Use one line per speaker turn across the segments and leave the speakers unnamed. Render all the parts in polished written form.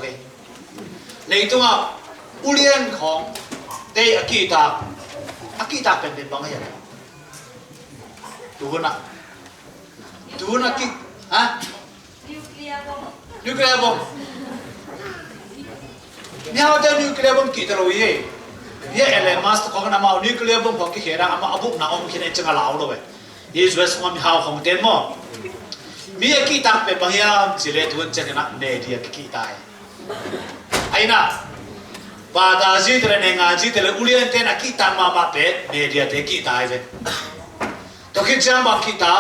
เคเลยตัวอุเลียนของเตอกีตาเป็นบางอย่างดูนะกิฮะนิวเคลียร์บอมเนี่ยเอาแต่นิวเคลียร์บอมกี่ตัวเลยเนี่ยเอเลมัสของน้ำมันนิวเคลียร์บอมของกี่เขตอะมาอาบุกน้ำอมขี้เนี่ยจะงาลาวเลยยี่สิบสองมีหาวของเต็มมั้งมีอกีตาเป็นบางอย่างสิเลตุนจะกันเนี่ยที่อกีตาไอ้น่ะบาดาจิตเลยเนี่ยงานจิตเลยอุเลียนเต้นอกีตามาเป็นเนี่ยที่อกีตาเลยตัวคิดจะมากีตา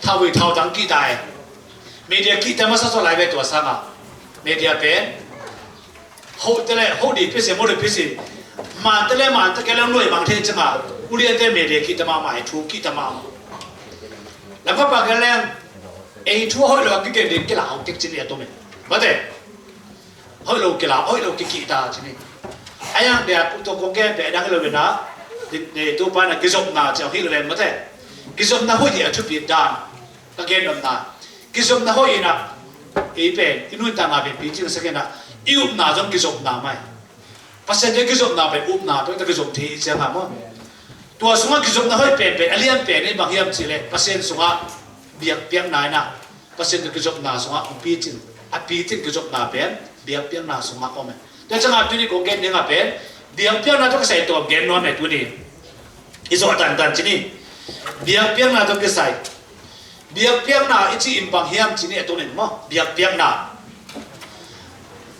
ท้าวท้าวดังกีตาเมียกีตามาสักส่วนไหนเป็นตัวสังอ่ะเมียเป็นหูเตลหูดีพิเศษโมดีพิเศษมันเตลมันตะแกรงรวยบางทีจังอ่ะอุเลียนเต้เมียกีตามาให้ถูกกีตามาแล้วก็บางแกรงไอ้ทั่วห้อยเรากิเกเด็กกีฬาเอาเด็กจีนตัวมันมาเด้ห้อยเรากีฬาห้อยเรากีตาจีนไอ้ยังเดี๋ยวตัวกงแกเป็นดังเลยนะเดี๋ยวตัวป้าน่ะกิจกรรมน่ะจะเอาที่เราเล่นมาเด้กิจกรรมน่ะห้อยที่อาชุบปีดานตะเกียบน่ะกิจกรรมน่ะห้อยน่ะไอ้เป็นอินุ่นต่างมาเป็นปีจิงสักแค่น่ะอิอุบน่ะจงกิจกรรมน่ะไม่ภาษาเด็กกิจกรรมน่ะเป็นอุบน่ะเป็นกิจกรรมที่เจ้าหม้อตัวสงฆ์กิจกรรมน่ะห้อยเป็นอเลียนเป็นนี่บางอย่างสิเลยภาษาสงฆ์เบียงนายน่ะภาษากิจกรรมน่ะสงฆ์ปีจิงกิจกรรมน่ะเป็นเบียงน่ะสงฆ์ก็ไม่แต่จังหวะที่นี่ของแกนี่ก็เป็นเบียงน่ะต้องใส่ตัวแกนนอนในตัวนี้อิสระต่างๆที่นี่เบียงน่ะต้องใส่เบียงน่ะอีจีอิมบังเฮียมที่นี่ตัวนี้มั้งเบียงน่ะ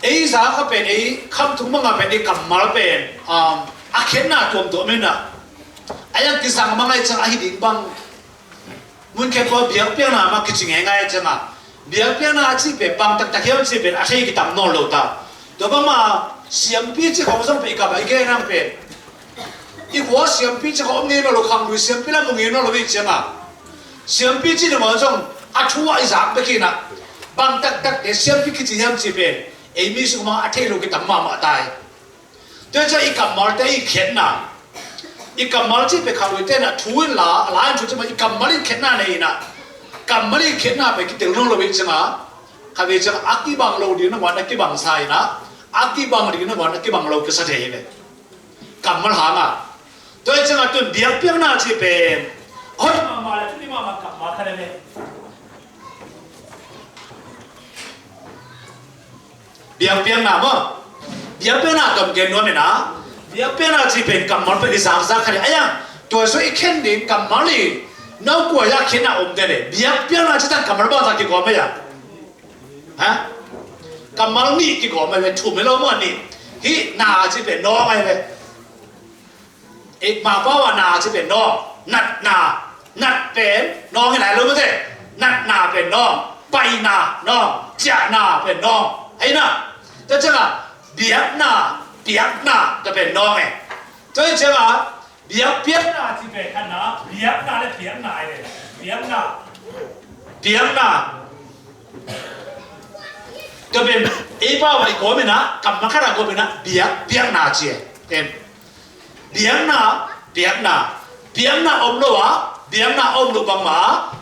ไอ้สาก็เป็นไอ้คำทุ่งมังก็เป็นไอ้คำมาเป็นอาเข็นน่ะตัวมันน่ะไอ้ยังกิสังมังไอ้จังไอ้ดิ่งบังมุนแค่พอเบียงน่ะมากิจง่ายๆจังอ่ะเบียงน่ะที่เป็นบังตักเฮียมที่เป็นอะไรกิตามนอนโลตาตัวบังมาเสียงปีที่เขาต้องไปกับไอ้แกนั่งเป็นอีหัวเสียงปีที่เขาเนี่ยเราขังดูเสียงปีละมึงเนี่ยเราไม่เจออ่ะเสียงปีที่เราจงอาชัวไอ้สักไปกินอ่ะบางตักเสียงปีที่ยังจีเป็นไอ้มิสุมาอาเทลูกิตามมาตายตัวเจ้าอีกับมาร์เตอีเข็นน่ะอีกับมาร์ที่ไปขังดูเต้นน่ะทุ่นละหลายชุดจะมาอีกับมาร์เข็นน่ะเนี่ยน่ะกับมาร์เข็นน่ะไปกินเรื่องเราไม่เจออ่ะข้าพเจ้าอากีบังเราดีนะวันนักกีบังใส่นะอากีบังดีนะวันนักกีบังเราก็เสถียรเลยกับมาหางอ่ะตัวเจ้าตัวเบียงน่ะจีเป็นเฮ้ยมาแล้วที่นี่มากับมาขนาดนี้เบียงน่ะมั้งเบียงน่ะตัวเกณฑ์นู้นเนี่ยนะเบียงน่ะจีเป็นกับมันเป็นที่สักขนาดไอ้ยังตัวส่วนอีกแค่นี้กับมันเลยน้องกลัวอยากเห็นน่ะอมเดเลยเบียงน่ะจะตั้งกับมันบ้างสักกี่กว่าไหมยังฮะกับมันนี่กี่กว่าไหมเป็นชุ่มไม่รู้มั้งนี่ฮีน่าจีเป็นน้องไงเลยเอกมาเพราะว่าน่าจีเป็นน้องนัดเป็นน้องที่ไหนรู้ไหมเจ๊นัดเป็นน้องไปน้องจะเป็นน้องไอ้น่ะแต่เจ้าเบียกน่ะจะเป็นน้องไงเจ้าเจ้าเบียกน่ะที่เป็นขนาดเบียกน่ะเลยเบียกน่ะเลยเบียกน่ะจะเป็นไอ้ป้าไอ้โก้ไม่นะกับมันขนาดโก้ไม่นะเบียกน่ะเจ๊เห็นเบียกน่ะอมโลวะเบียงน่ะอมโลบังมา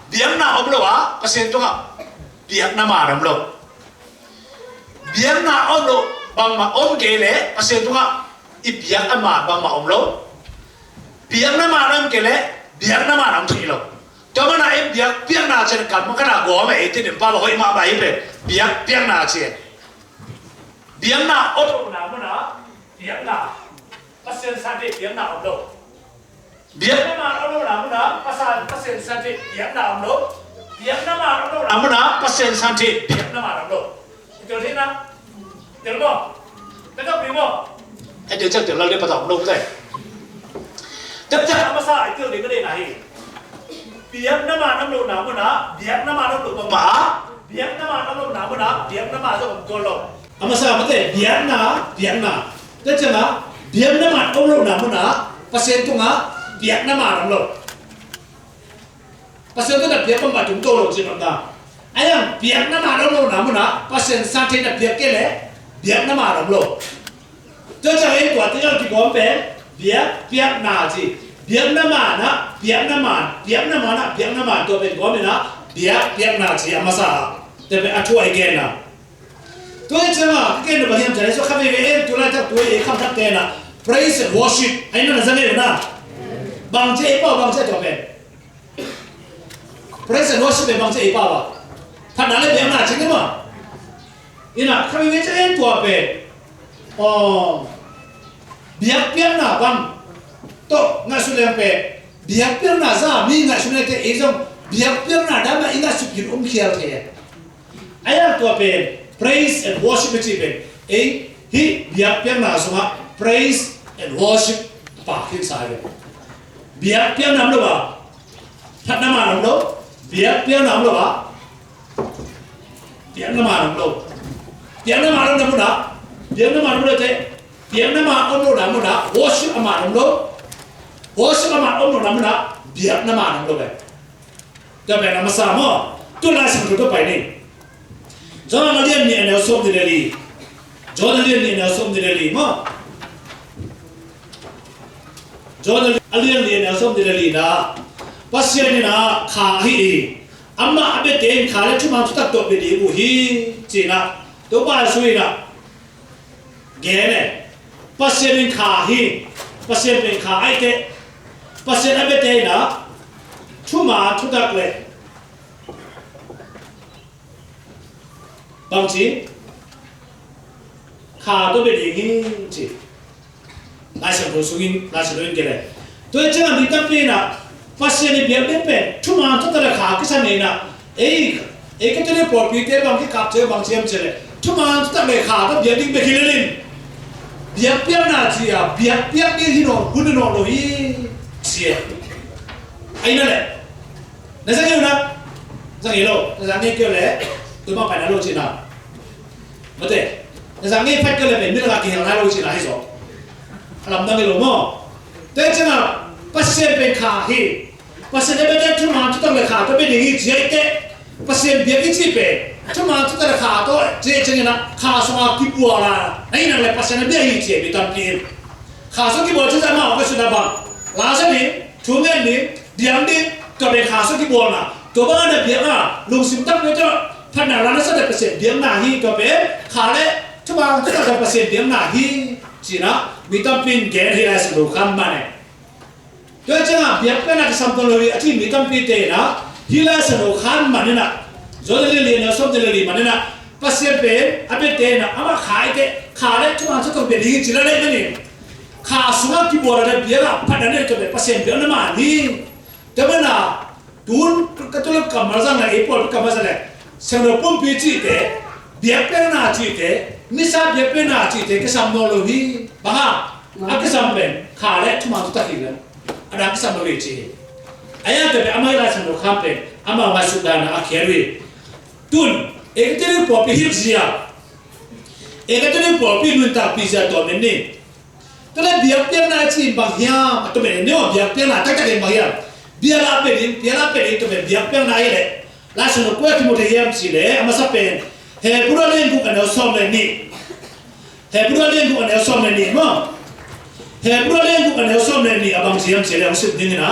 เบียงน่ะอมโลวะเปอร์เซ็นต์ตัวเบียงน่ะมาดมโลเบียงน่ะอมโลบังมาอมเกลเปอร์เซ็นต์ตัวอีเบียงน่ะมาบังมาอมโลเบียงน่ะมาดมเกลเบียงน่ะมาดมทีโลตัวมันน่ะเบียงน่ะเช่นกันมันขนาดหัวไม่ที่เดิมป้าบอกให้มาไปเป็นเบียงน่ะเช่นเบียงน่ะอมโลน่ะมันน่ะเบียงน่ะเปอร์เซ็นต์สันติเบียงน่ะอมโลเบียงน้ำมันเอาโลหนามุนะภาษาเปอร์เซ็นต์สันติเบียงน้ำโลเบียงน้ำมันเอาโลหนามุนะเปอร์เซ็นต์สันติเบียงน้ำมันเอาโลเดี๋ยวที่นะเดี๋ยวบ่แล้วก็ปีบ่ไอ้เดี๋ยวเราเรียกภาษาโลกได้จะภาษาไอ้เรื่องนี้ก็ได้ไหนเบียงน้ำมันเอาโลหนามุนะเบียงน้ำมันเอาโลบังหมาเบียงน้ำมันเอาโลหนามุนะเบียงน้ำมันเอาโลบังโกโลภาษาไม่ได้เบียงน่ะแต่จะนะเบียงน้ำมันเอาโลหนามุนะเปอร์เซ็นต์ตรงอ่ะเบียกน้ำมันเราภาษาตัวนั้นเบียกมันมาถึงตัวเราจริงๆนะไอ้ยังเบียกน้ำมันเราหนามันนะภาษาสันตินั้นเบียกกันเลยเบียกน้ำมันเราจะเห็นตัวที่เราที่ผมเป็นเบียกนาจีเบียกน้ำมันนะเบียกน้ำมันตัวเป็นผมนะเบียกนาจีอามาซาแต่เป็นช่วยกันนะ ตัวเจ้าเกี่ยนบางอย่างจะได้สุขภาพเองตัวแรกตัวเองคำทักเตนะ praise and worship ไอ้นั่นจะเรียกนะบางเจ้าบางเจ้าตัวเป็น praise and worship เป็นบางเจ้าป่าวท่านนั่นเลยเป็นหน้าจริงไหมอีน่ะข้าพเจ้าเองตัวเป็นเบียบเบียนหน้าบังโตงานสุดเลยเป็นเบียบเบียนหน้าซะมีงานสุดเลยที่เองเบียบเบียนหน้าได้ไหมอีน่าสุดยิ่งเขียวเท่ไอ้นั่นตัวเป็น praise and worship เป็นเอ้ฮีเบียบเบียนหน้าสมะ praise and worship ปากขึ้นสายเลยเบียบเบียนหน้าหรือเปล่าทัดน้ำมันหรือเปล่าเบียบเบียนหน้าหรือเปล่าเบียบน้ำมันหรือเปล่าเบียบน้ำมันหรือเปล่าเบียบน้ำมันหรือเปล่าเจ๊เบียบน้ำมันหรือเปล่า worship น้ำมันหรือเปล่า worship น้ำมันหรือเปล่าเบียบน้ำมันหรือเปล่าจะเป็นน้ำสามตัวลายสิ่งตัวไปนี่จอนาเลียนนี่เนี่ยสมเด็จลีจอนาเลียนนี่เนี่ยสมเด็จลีมั้งจอนาเลียนนี่เนี่ยสมเด็จลีนะปัสเซียนี่นะขาฮีอามาอเบเตนขาเล็กชุมาสุดตัวเป็นดีบุฮีจีนะตัวบ้านสวยนะเก๋เนี่ยปัสเซียนี่ขาฮีปัสเซียเป็นขาไอเตปัสเซียอเบเตนะชุมาสุดเลยบางทีขาตัวเป็นอย่างนี้จีนายสังคมสุกินนายสังคมเกล้ตัวเจ้ามีตั้งปีน่ะภาษาในเบียบเป็นชั่วโมงทุกตระขาขึ้นเนี่ยนะเอกก็จะได้ปลดปีเตะบางที่ขับเจอบางเชียมเฉลยชั่วโมงทุกตระขาก็เบียบดิ้งไปคิดเล่นเบียบเปียน่าจีอ่ะเบียบนี่ที่โน่หุ่นโน่โลฮีเสียไอ้นั่นแหละนั่นสังเกตนะสังเกตโลสังเกตเกล้ตัวมาไปนั่นโลจีน่ะมาเตะนั่นสังเกตพัดเกล้เป็นมิตรกับกินอะไรโลจีน่ะให้สอบลำดังเกล้มั้งแต่เจ้าภาษาเป็นขาฮีภาษาเนี่ยเป็นชั่วโมงทุกตระขาตัวเป็นอย่างนี้จีเตะภาษาเบียบที่จีเป็นชั่วโมงทุกตระขาตัวจีเจงนะขาสมากิบัวละไอ้นั่นแหละภาษาเนี่ยเบียบที่จีเป็นตั้งปีขาสกิบัวจะจะมาเอาไปสุดาบังลาสันนี่ทุ่งเงินนี่เดียมนี่ตัวเป็นขาสกิบัวนะตัวบ้านเนี่ยเบียบอ่ะลุงสิมตั้งไว้จะพันนาร้านนั้นแสดงเปอร์เซ็นต์เบียบหน้าฮีตัวเป็นขาเล่ชั่วโมงทุกตระเปอร์เซ็นต์เบียบหน้าฮีจีนะมีตั้งปีแก่ที่ไรสรุปคำมาเนี่ยตัวเจ้าเบียบเป็นนักสัมพันธ์เลยที่มีตั้งปีเตนะที่ไรสรุปคำมาเนี่ยนะจอดเลยเนี่ยสมเด็จเลยมาเนี่ยนะภาษาเป็นอาเบเตนะอามาขายเตขาเล่ชั่วโมงทุกตระเป็นฮีจีละเลยนี่ขาสุนัขที่บัวเราเบียร์พันนั้นตัวเป็นภาษาเบียร์นั่นมานี่แต่เมื่อน่ะตูนก็ตัวเล็กกำมาสั่งเลยพอลูกกำมาสั่งเลยเสนอปุ่มปีจีเตเบียร์เป็นหน้าจีเตนิสัยเบียร์เป็นหน้าจีเตก็สัมโนโลฮีบ้าอักษรเป็นขาเล่ชั่วโมงทุกตระกินเลยอันนั้นก็สัมโนโลจีไอ้ยังตัวเป็นอามาอิราสันโลคำเป็นอามาวัสุดานะอาเขียรีตูนเอกตัวนี้ปอบปีฮิปซียเอกตัวนี้ปอบปีนุนตาปีเซียตัวมันนี่ตัวนั้นเบียร์เปียน่าจีบางอย่างตัวเป็นเนี่ยเบียร์เปียน่าตั้งใจเองบางอย่างเบียร์ลาเป็นตัวเป็นเบียร์เปียน่าเลยลาสนุกว่าที่มุทยามสิเลยอามาสับเป็นเฮบุราเล่นกูกันเอาซ้อมเลยนี่เฮบุราเล่นกูกันเอาซ้อมเลยนี่มั้งเฮบุราเล่นกูกันเอาซ้อมเลยนี่อาบางเสียมสิเลยเอาสิบดิ้งนะ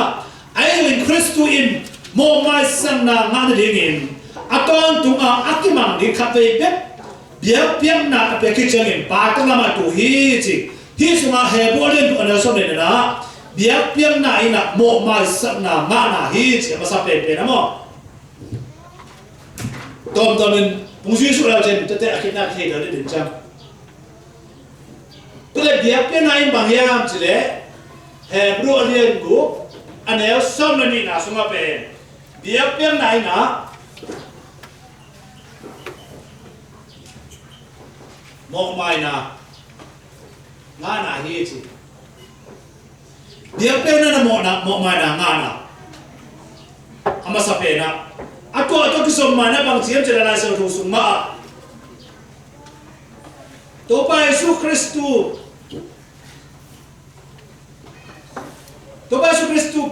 ไอ้เรื่องคริสต์อินโมมาสังนางานดิ้งอินอัตอนตุงอาคิมังดิขับไปเป็นเบียร์เปียน่าไปคิดจังอินปาตั้งละมาตัวฮีจิที่สมาเฮบุราเล่นกูกันเอาซ้อมเลยนะเบียร์เปียน่าอินะโมมาสังนางานฮีจิมาสับเป็นนะมั้งตอนมันมุสลิมสุราเจนจะแต่อาคิดนักเทเดอร์เดินจังตัวเล็กเดียบเป็นนายบางอย่างสิเลยเฮบรูอเลียนกูอันนี้ซ้อมนี่นะสมเป็นเดียบเป็นนายนะมองไม่นะงานอะไรสิเดียบเป็นนั่นมองไม่นะงานนะอามาสับเป็นนะatau kisah mana bang siam jalan asal rusung ma, topa Yesus Kristus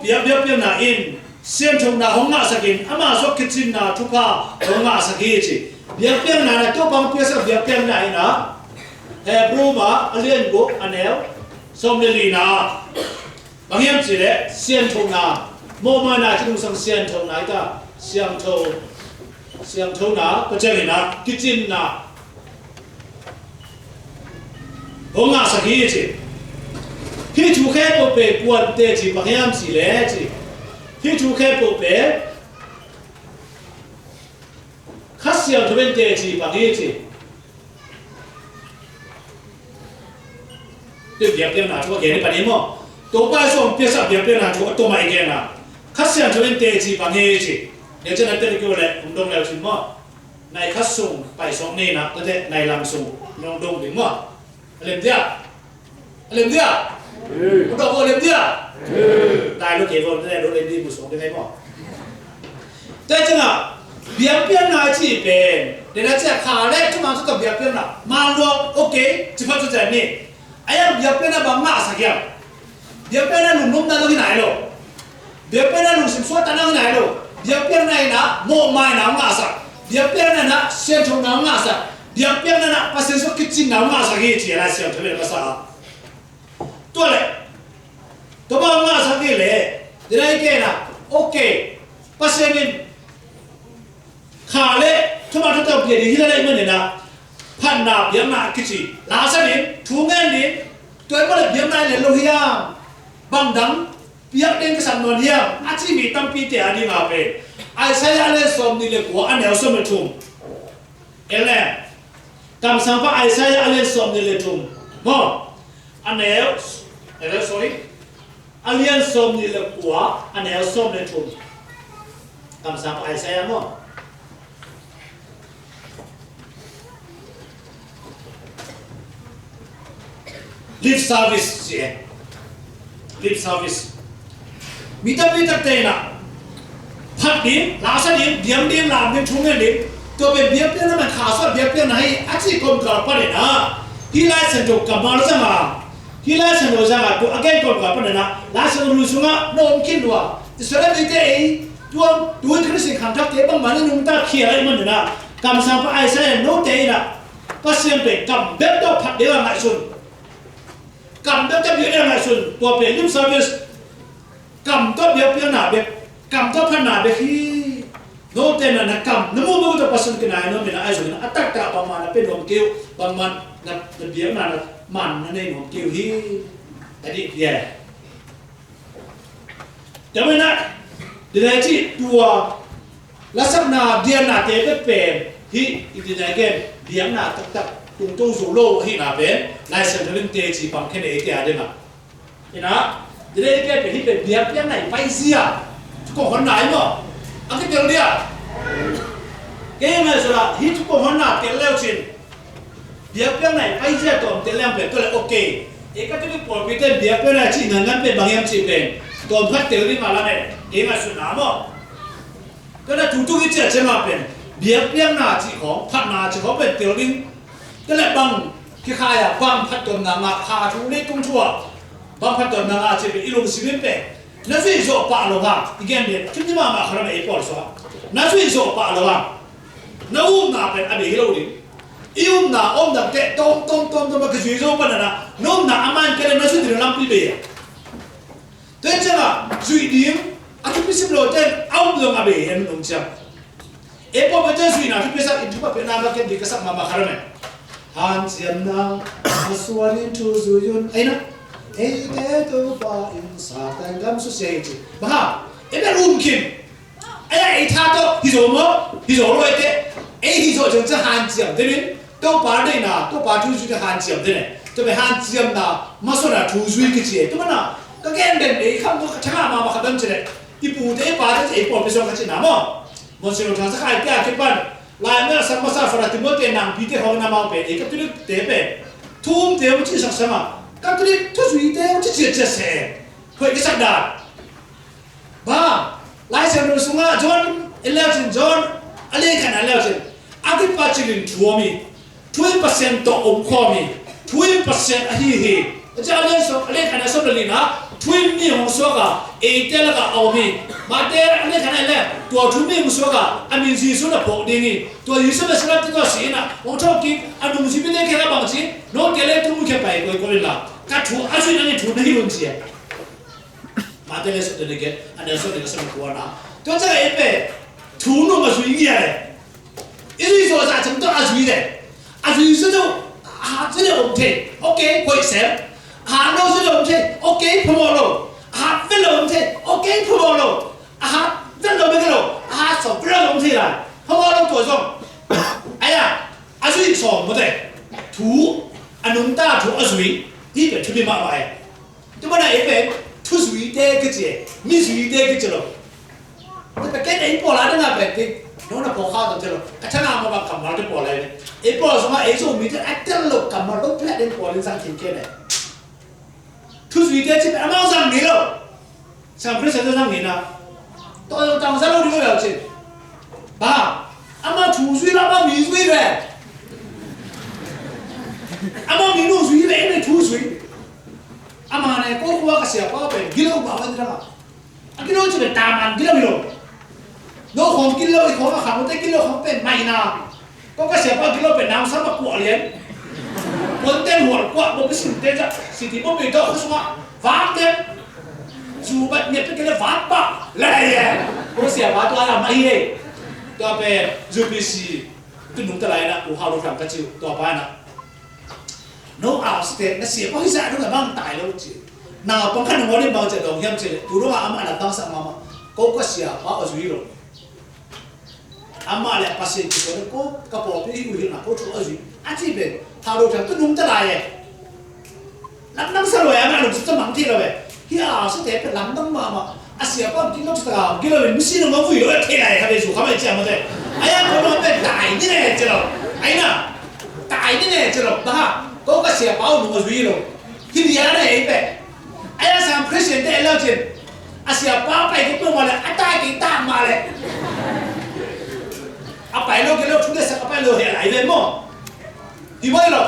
biar nain siam cong na honga sakin ama sok kecil na tupa honga sakit je biar na tu bang biasa biar nain na Hebrew ma alien go anel somnelina bang yang cile siam cong na mau mana cong sang siam cong na itu siang thâu na có chơi na kitchen na ông ngã sạc hi chứ hi chú khe bộ bể quần tê chỉ bằng em chỉ lẽ chứ hi chú khe bộ bể khát xiang cho bên tê chỉ bằng hi chứ được việc tiền nào cho cái này phải không tổ ba xong biết sao việc tiền nào cho tổ mày cái nào khát xiang cho bên tê chỉ bằng hi chứ nếu cho nên tê kêu lại ông đông lại xin mà này khát sung phải xong này nè có thể này làm sung ông đông đúng không làm gì à ông đông có làm gì à đại lúc kêu vào đây lúc lên đi một số cái này mà thế chứ nào việc tiền nào chỉ bên để nó sẽ khá đấy chúng ta sẽ việc tiền nào mang luôn ok chỉ phải cho cái này ai em việc tiền nào bằng ngã sao kia việc tiền nào nung ta cái này rồi việc tiền nào nung sim suốt ta cái này rồi việc tiền này là một mai nào ngã sao việc tiền này là xem trong nào ngã sao việc tiền này là phát sinh số kitchen nào ngã sao kia chỉ là xem trong cái sao tôi lại tôi bảo ngã sao kiaเลยđể này cái là ok phát sinh khá đấy chúng taต้องเปลี่ยนที่อะไรมันเนี่ยนะพันนาเบียมนาคิดสิลาซะนี่ทุ่งเงินนี่ตัวก็เลยเบียมนาเลยโลหิตบางดังเบียมเด้งก็สั่นนอนเฮียอาชีพมีตั้งปีเตะนี่มาเป็นไอ้ใช้อะไรสมนี่เลยกว่าอันเดียวสมเลยทุ่งเอเลกำสังว่าไอ้ใช้อะไรสมนี่เลยทุ่งมั้งอันเดียวsorry อันเดียวสมนี่เลยกว่าอันเดียวสมเลยทุ่งกำสังว่าไอ้ใช้มั้งlip service sih, lip service. Mita teh na, pat dim, lasa dim, diam dim, lam dim, cungan dim. Tuh biar dia nama khasar, biar dia nahi, aci kom kerapa deh na. Hilai sendok kamal sama, hilai sendok sama. Tuh agen kom kerapa deh na. Lasa lusunga, no mungkin dua. Sekarang kita tuh krisis kantak teh bang mana numta kiai mana na. Kam sampai aisyah no teh na. Pasien pe kam betul pat dia ngai sun. Cầm đó chấp nhận là xuân tua về lip service cầm tốt việc việc nào việc cầm tốt phần nào việc khi nô tên là cầm nó mua mua cho person cái này nó mình là ai rồi nó tất cả bằng mà là bên hồng kêu bằng mình là việc là màn nó nên hồng kêu hi cái gì vậy cho nên là để này chị tua là sắp nào điên là thế cái bền hi thì này cái việc là tất cùng tôi dù lô hi là bên lại xem cho bên tê chỉ bằng cái này cái đấy mà thế đó để đây cái phải hi về việc cái này vay gì à có hòn nải mà ăn cái tiền đi à cái này rồi là hi có hòn nải tiền leo trên việc cái này vay gì à tôm tiền leo về tôi là ok cái cái bộ cái tiền việc cái này chỉ ngắn về bằng em chỉ về tôm phát tiền đi mà là này cái mà sụn ám mà cái này chúng tôi cái chuyện trên mà về việc cái nào chỉ có phát nào chỉ có về tiền đi cái này bằng cái khai à bằng phát tuần nào mà khai thu lấy công chùa bằng phát tuần nào chỉ bị ilung xí bên bể nó duy dỗ bạ lồng hàng igen đấy chúng ta mà khởi này bỏ số nó duy dỗ bạ lồng hàng nó nào bên anh bị lâu đi nào đằng tệ tôm mà cái duy dỗ bên này nó nào mà cái này nó duy được làm gì vậy thế chứ là duy điểm anh chúng biết xem rồi tên ông đường à bị em đúng chưa em có bây giờ duy nào chúng biết sao chúng ta biết nào cái gì cái sắc mà khởi này han siam na aswan into zuyun aina ei te to ba in sa tan gam society ba ebe kim ai tha to hi zo lo ite ei hi zo jeng cha han siam de ni to ba de na to ba thu ju de han siam de ne to be han siam na ma so na thu zui ki che to na ka gen den ei kham to cha ma khadam che de ipu de ba de ei po pe so ka che na mo se lo thang sa khai kya ke pan lại nữa sang masa phật thì mới tiền nặng bị thế họ nằm ao bể cái thứ tế bể thum tế một chiếc sạc sạc mà các thứ thứ gì tế một chiếc chia sẻ vậy cái sạc đà ba lại xem rồi xuống á John election John anh ấy khả năng election anh ấy phát triển chùa mi 20% to ủng hộ mi 20% anh hi cho anh ấy khả năng số lượng na 20 hong số cả 8 là cả ao mi mà thế anh ấy khả năng là tua 20 số cả anh mình gì số là bộ đi đi tua gì số là sẽ làm cái gì na ông cho kí anh đúng gì biết cái là bằng gì nó cái này tôi muốn cái bài coi là các chú anh suy nghĩ chú này luôn gì mà thế là số cái anh ấy số cái số của nó tôi chắc là em bé chú nó mà suy nghĩ này ý số ra chúng tôi anh suy đấy anh suy số đâu à thế là ok ok xem à đâu sẽ làm thế ok phù hợp rồi à vẫn làm thế ok phù hợp rồi à vẫn làm cái rồi à sao vẫn làm thế là phù hợp rồi tuổi xong ai à à suy xong một thế thủ anh nông ta thủ ở suy đi về thủ đi mà vậy chúng ta này về thủ suy thế cái gì mi suy thế cái gì rồi cái này bỏ lại đó là về cái nó là bỏ khao tầm thế rồi cái thằng nào mà cầm vào cái bỏ lại ấy bỏ xong ấy rồi mình sẽ ăn lộc cầm vào lúc lại đến bỏ lên sang thịt kia này thứ gì thế chứ ăn mau sang đi đâu sang phía sau sang đi nào tôi trong sao đâu đi đâu chứ bà ăn mau chủ suy lắm ăn mì suy rồi ăn mau mì nụ suy vậy này chủ suy ăn mà này có qua cái xe qua bên kilo bảo vậy đó mà kilo chỉ là tam ăn kilo rồi nó không kilo thì không mà không kilo khôngเป็นไม่นะก็เสียบกิโลเป็นน้ำซ้ำมากัวเลี้ยงคนเต้นหัวกัวบอกไปสิ่งเต้นจะสิ่งที่บอกไปก็คือว่าฟ้าเต้นจูบเนี่ยเป็นกันฟ้าปะอะไรเนี่ยก็เสียบตัวอะไรไม่เลยตัวเป็นจูบิซีตัวนุ่งตะไลนะกูหาลูกทำกระจิ๋วตัวป้านะน้องอาสเตนน่ะเสียบให้ใส่ด้วยกันบ้างตายแล้วจีน่าบางครั้งวันนี้บางจะลงเยี่ยมจีดูรู้ว่าอามาตั้งสักมาก็เสียบว่าจุยลงamma le passe ko ko kapo pi u hina ko to aji ati be thalo ta tu num ta la ye lam sa lo ya ma lo sa mang thi lo be hi a sa te pe lam dam ma asia pa ki lo ta ki lo be mi si no ma vu yo te la ya be su ka ma chi ma de aya ko lo be dai ni ne che lo ai na dai ni ne che lo ba ko ka sia pa u no zui lo ki ni ya ne ai be aya sa president de lo che asia pa pa ki ko ma le ata ki ta ma le apa elo kilo tugas apa elo ya lai demo di mana lo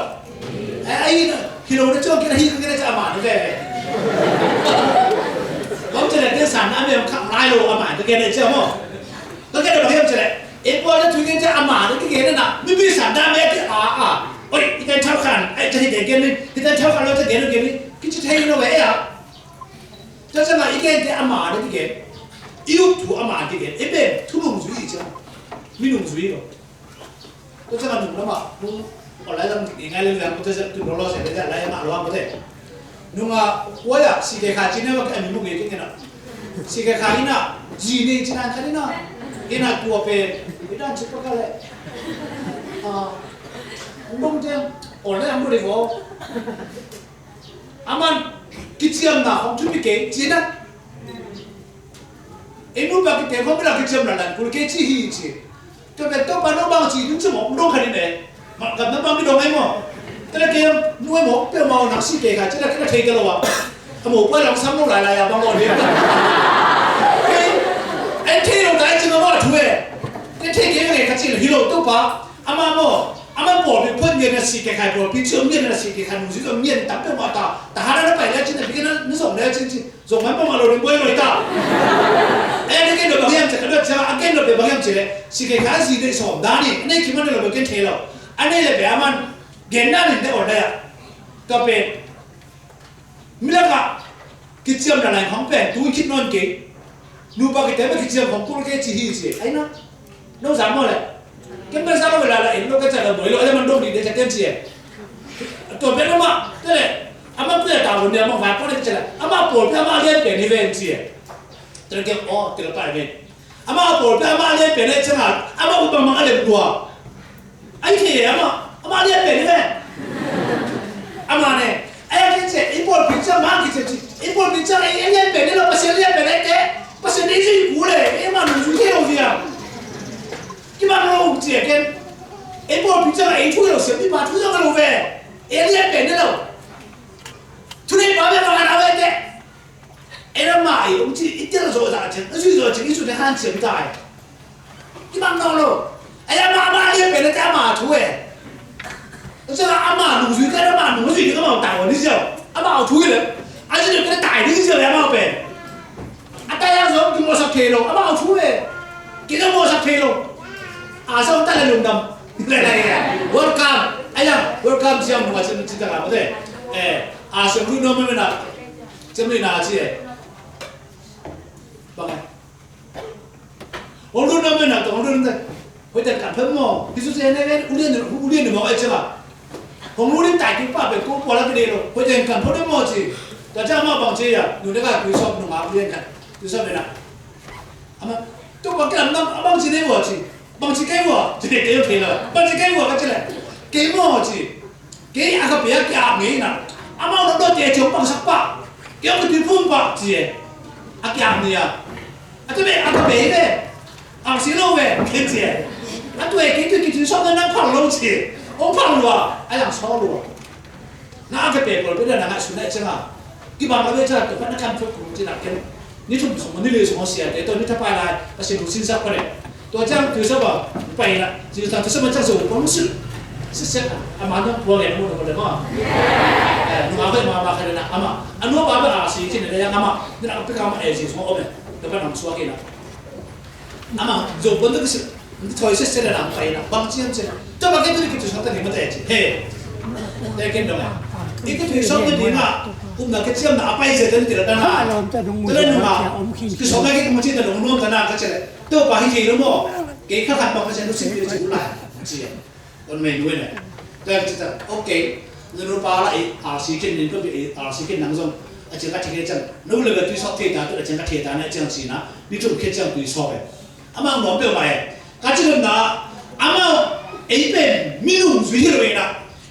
ai na kilo udah coba kita hidup kita cakap mana deh kamu cakap dia sana ambil kak lai lo apa itu kita cakap mo lo kita lo hidup cakap ibu ada tuh kita cakap mana itu kita nak bibi sana mereka oi kita tahu kan jadi kita tahu kalau kita kita tahu lo ya jadi mana ikan dia mana itu kita iu tu mana itu kita ibu tu belum suci cakap mi nung suy rồi tôi chắc là nung lắm ạ nung còn lại rằng thì ngay lên rằng tôi sẽ từ đó sẽ để lại mạng loạn có thể nung quay à xì cái khai chín này mà cái mình mua cái nào xì cái khai nào gì này chỉ là cái nào cái nào tua về cái đó chỉ có cái này đông thêm ở đây ăn mua được không aman cái chiêm nào không chuẩn bị cái gì đó em nuôi bao cái tiền không biết là cái chiêm là lần cái chi hi chi cho nên tôi bán nó bao chỉ đúng chứ một đông khai này mà gặp nó bao cái đồ ấy mà cái là kia nuôi một cái màu nặng xí kề cả chứ là cái thầy cái đâu à một quay lòng xăm nó lại à bao lâu đi cái anh thầy đâu cái chứ nó bao thuê cái thầy cái này cái chỉ là hiểu tôi pa ama bỏ được phân nhiên là xí kề khai bỏ bị chướng nhiên là xí kề khai dùng chữ nhiên tắm cái mà ta hai nó phải là chứ là cái nó rộng đấy chứ rộng mấy bao mà rồi quay rồi ta em cái đồ bảo hiểm chỉ có được cho anh cái đồ bảo hiểm chỉ là xí kề khai gì đấy sòng đá đi này khi mà nó là cái thầy rồi anh này là bé aman genna ni de order to pe milaka kichiam na lai khong pe tu khit non ke nu pa ke te ba kichiam khong pur ke chi hi chi ai na no za mo le kem ba sa lo la en lo ka cha lo lo le man dong di de cha tem chi to pe no ma te le ama pe ta lo ne ma va ko de cha ama por pe ama le pe ni ven chi te ke o te lo pa ven ama por pe ama le pe ne cha ama u pa ma le bua ai ke ama dia pe ni ve ama ne ai ke che import picture ma ke che import picture ai dia pe ni lo pa se dia pe ne ke pa se ni ji ku le e ma nu ju ke lo dia ki ma lo ji ke import picture ai thu lo se bi ma thu lo ve ai dia pe ni lo thu ni ba ba ma na ve ke ai na ma ai ông ji ít lo zo da chen nó ju zo ji ni ju de han chen dai ki ma no lo ai ma dia pe ne ta ma thu这个阿妈卤水，跟阿妈卤水，你干嘛打我？你知道？阿妈好推了，而且你跟他打你知道阿妈呗？阿大家说给我十皮咯，阿妈好推嘞，给他我十皮咯，阿嫂带来龙灯，来呀 ，welcome， 哎呀 ，welcome 这样我真知道了，不对？哎，阿嫂你弄咩呢？怎么拿去？帮看，我弄咩呢？我弄的，我在干什么？你说这那边乌练的毛爱吃吧？
ผมรู้ที่แต่ที่ป้าเป็นกูพอแล้วก็ดีเลยเพราะยังกันเพราะได้หมดสิแต่เจ้ามาบางทีอ่ะหนูได้ก็คุยชอบหนูมาเรียนกันคุยชอบเลยนะอามาตัวบางทีเราบางทีได้หมดสิบางทีแค่หมดจะได้เกี่ยวกับเลยบางทีแค่หมดก็จะเลยแค่หมดสิแค่อาก็เปียกอาเงี้ยนะอามาเราโดนเจ๊ชมบางสักป้าแค่มันที่พุ่งป้าจีอาแกอาเนี่ยอาจะไม่อาก็เปียกเลยอาสิโลเว้แค่จีอาตัวเองคิดชอบนั่งพังลงสิโอ้พังรัวไอ้ยังชอบรัวน่าจะเปลี่ยนคนไปเรื่องนั้นสุดเลยใช่ไหมกี่บางเราเวลาตัวพนักงานฝึกคุณจะนักกันนี่ทุ่มสมนี่เลยสมองเสียแต่ตัวนี้ถ้าไปอะไรก็เสียดูสินทรัพย์ไปเลยตัวจ้างถือซะว่าไปละถือทางถือซะมันจ้างสูงผมรู้สึกเสียอามาต้องวางอย่างนู้นคนเดียวมั้งนุ่งอาไปมาใครนะอามาอันนู้นบ้าอาศีที่เนี่ยอามานี่เราไปทำเอซิสมองเอาไปแล้วไปทำสวากินะอามาจบวันนี้ก็สิถอยเสียเลยนะไปนะบางทีมันเสียตัวบางทีตัวนี้คิดถึงชอบแต่นี่มันแต่เฮ้ได้กินได้ไหมอีกที่ชอบตัวนี้นะอุ้มนักเชี่ยวหน้าไปเสร็จแล้วติดแล้วนะตัวนี้มาคือสองนักเก็ตมันที่แต่ลงนุ่มแต่หน้าก็เฉยตัวไปที่เราโม่เกี่ยขัดบางคนรู้สึกไม่ได้จุฬาเชี่ยคนไม่รู้เนี่ยแต่จะโอเคเรารู้ป่าละอาศิกินนี่ก็เป็นอาศิกินนั่งส่งอาจารย์ก็เทจังนู้นเลยก็ที่ชอบเทตาตัวอาจารย์ก็เทตาเนี่ยจังสินะนี่ทุกเคจังตัวชอบเลยอามาหนุ่มเปล่าไหมก็จะรู้นะอามาเอเป็นมีนุ่มสุดที่เราเองนะ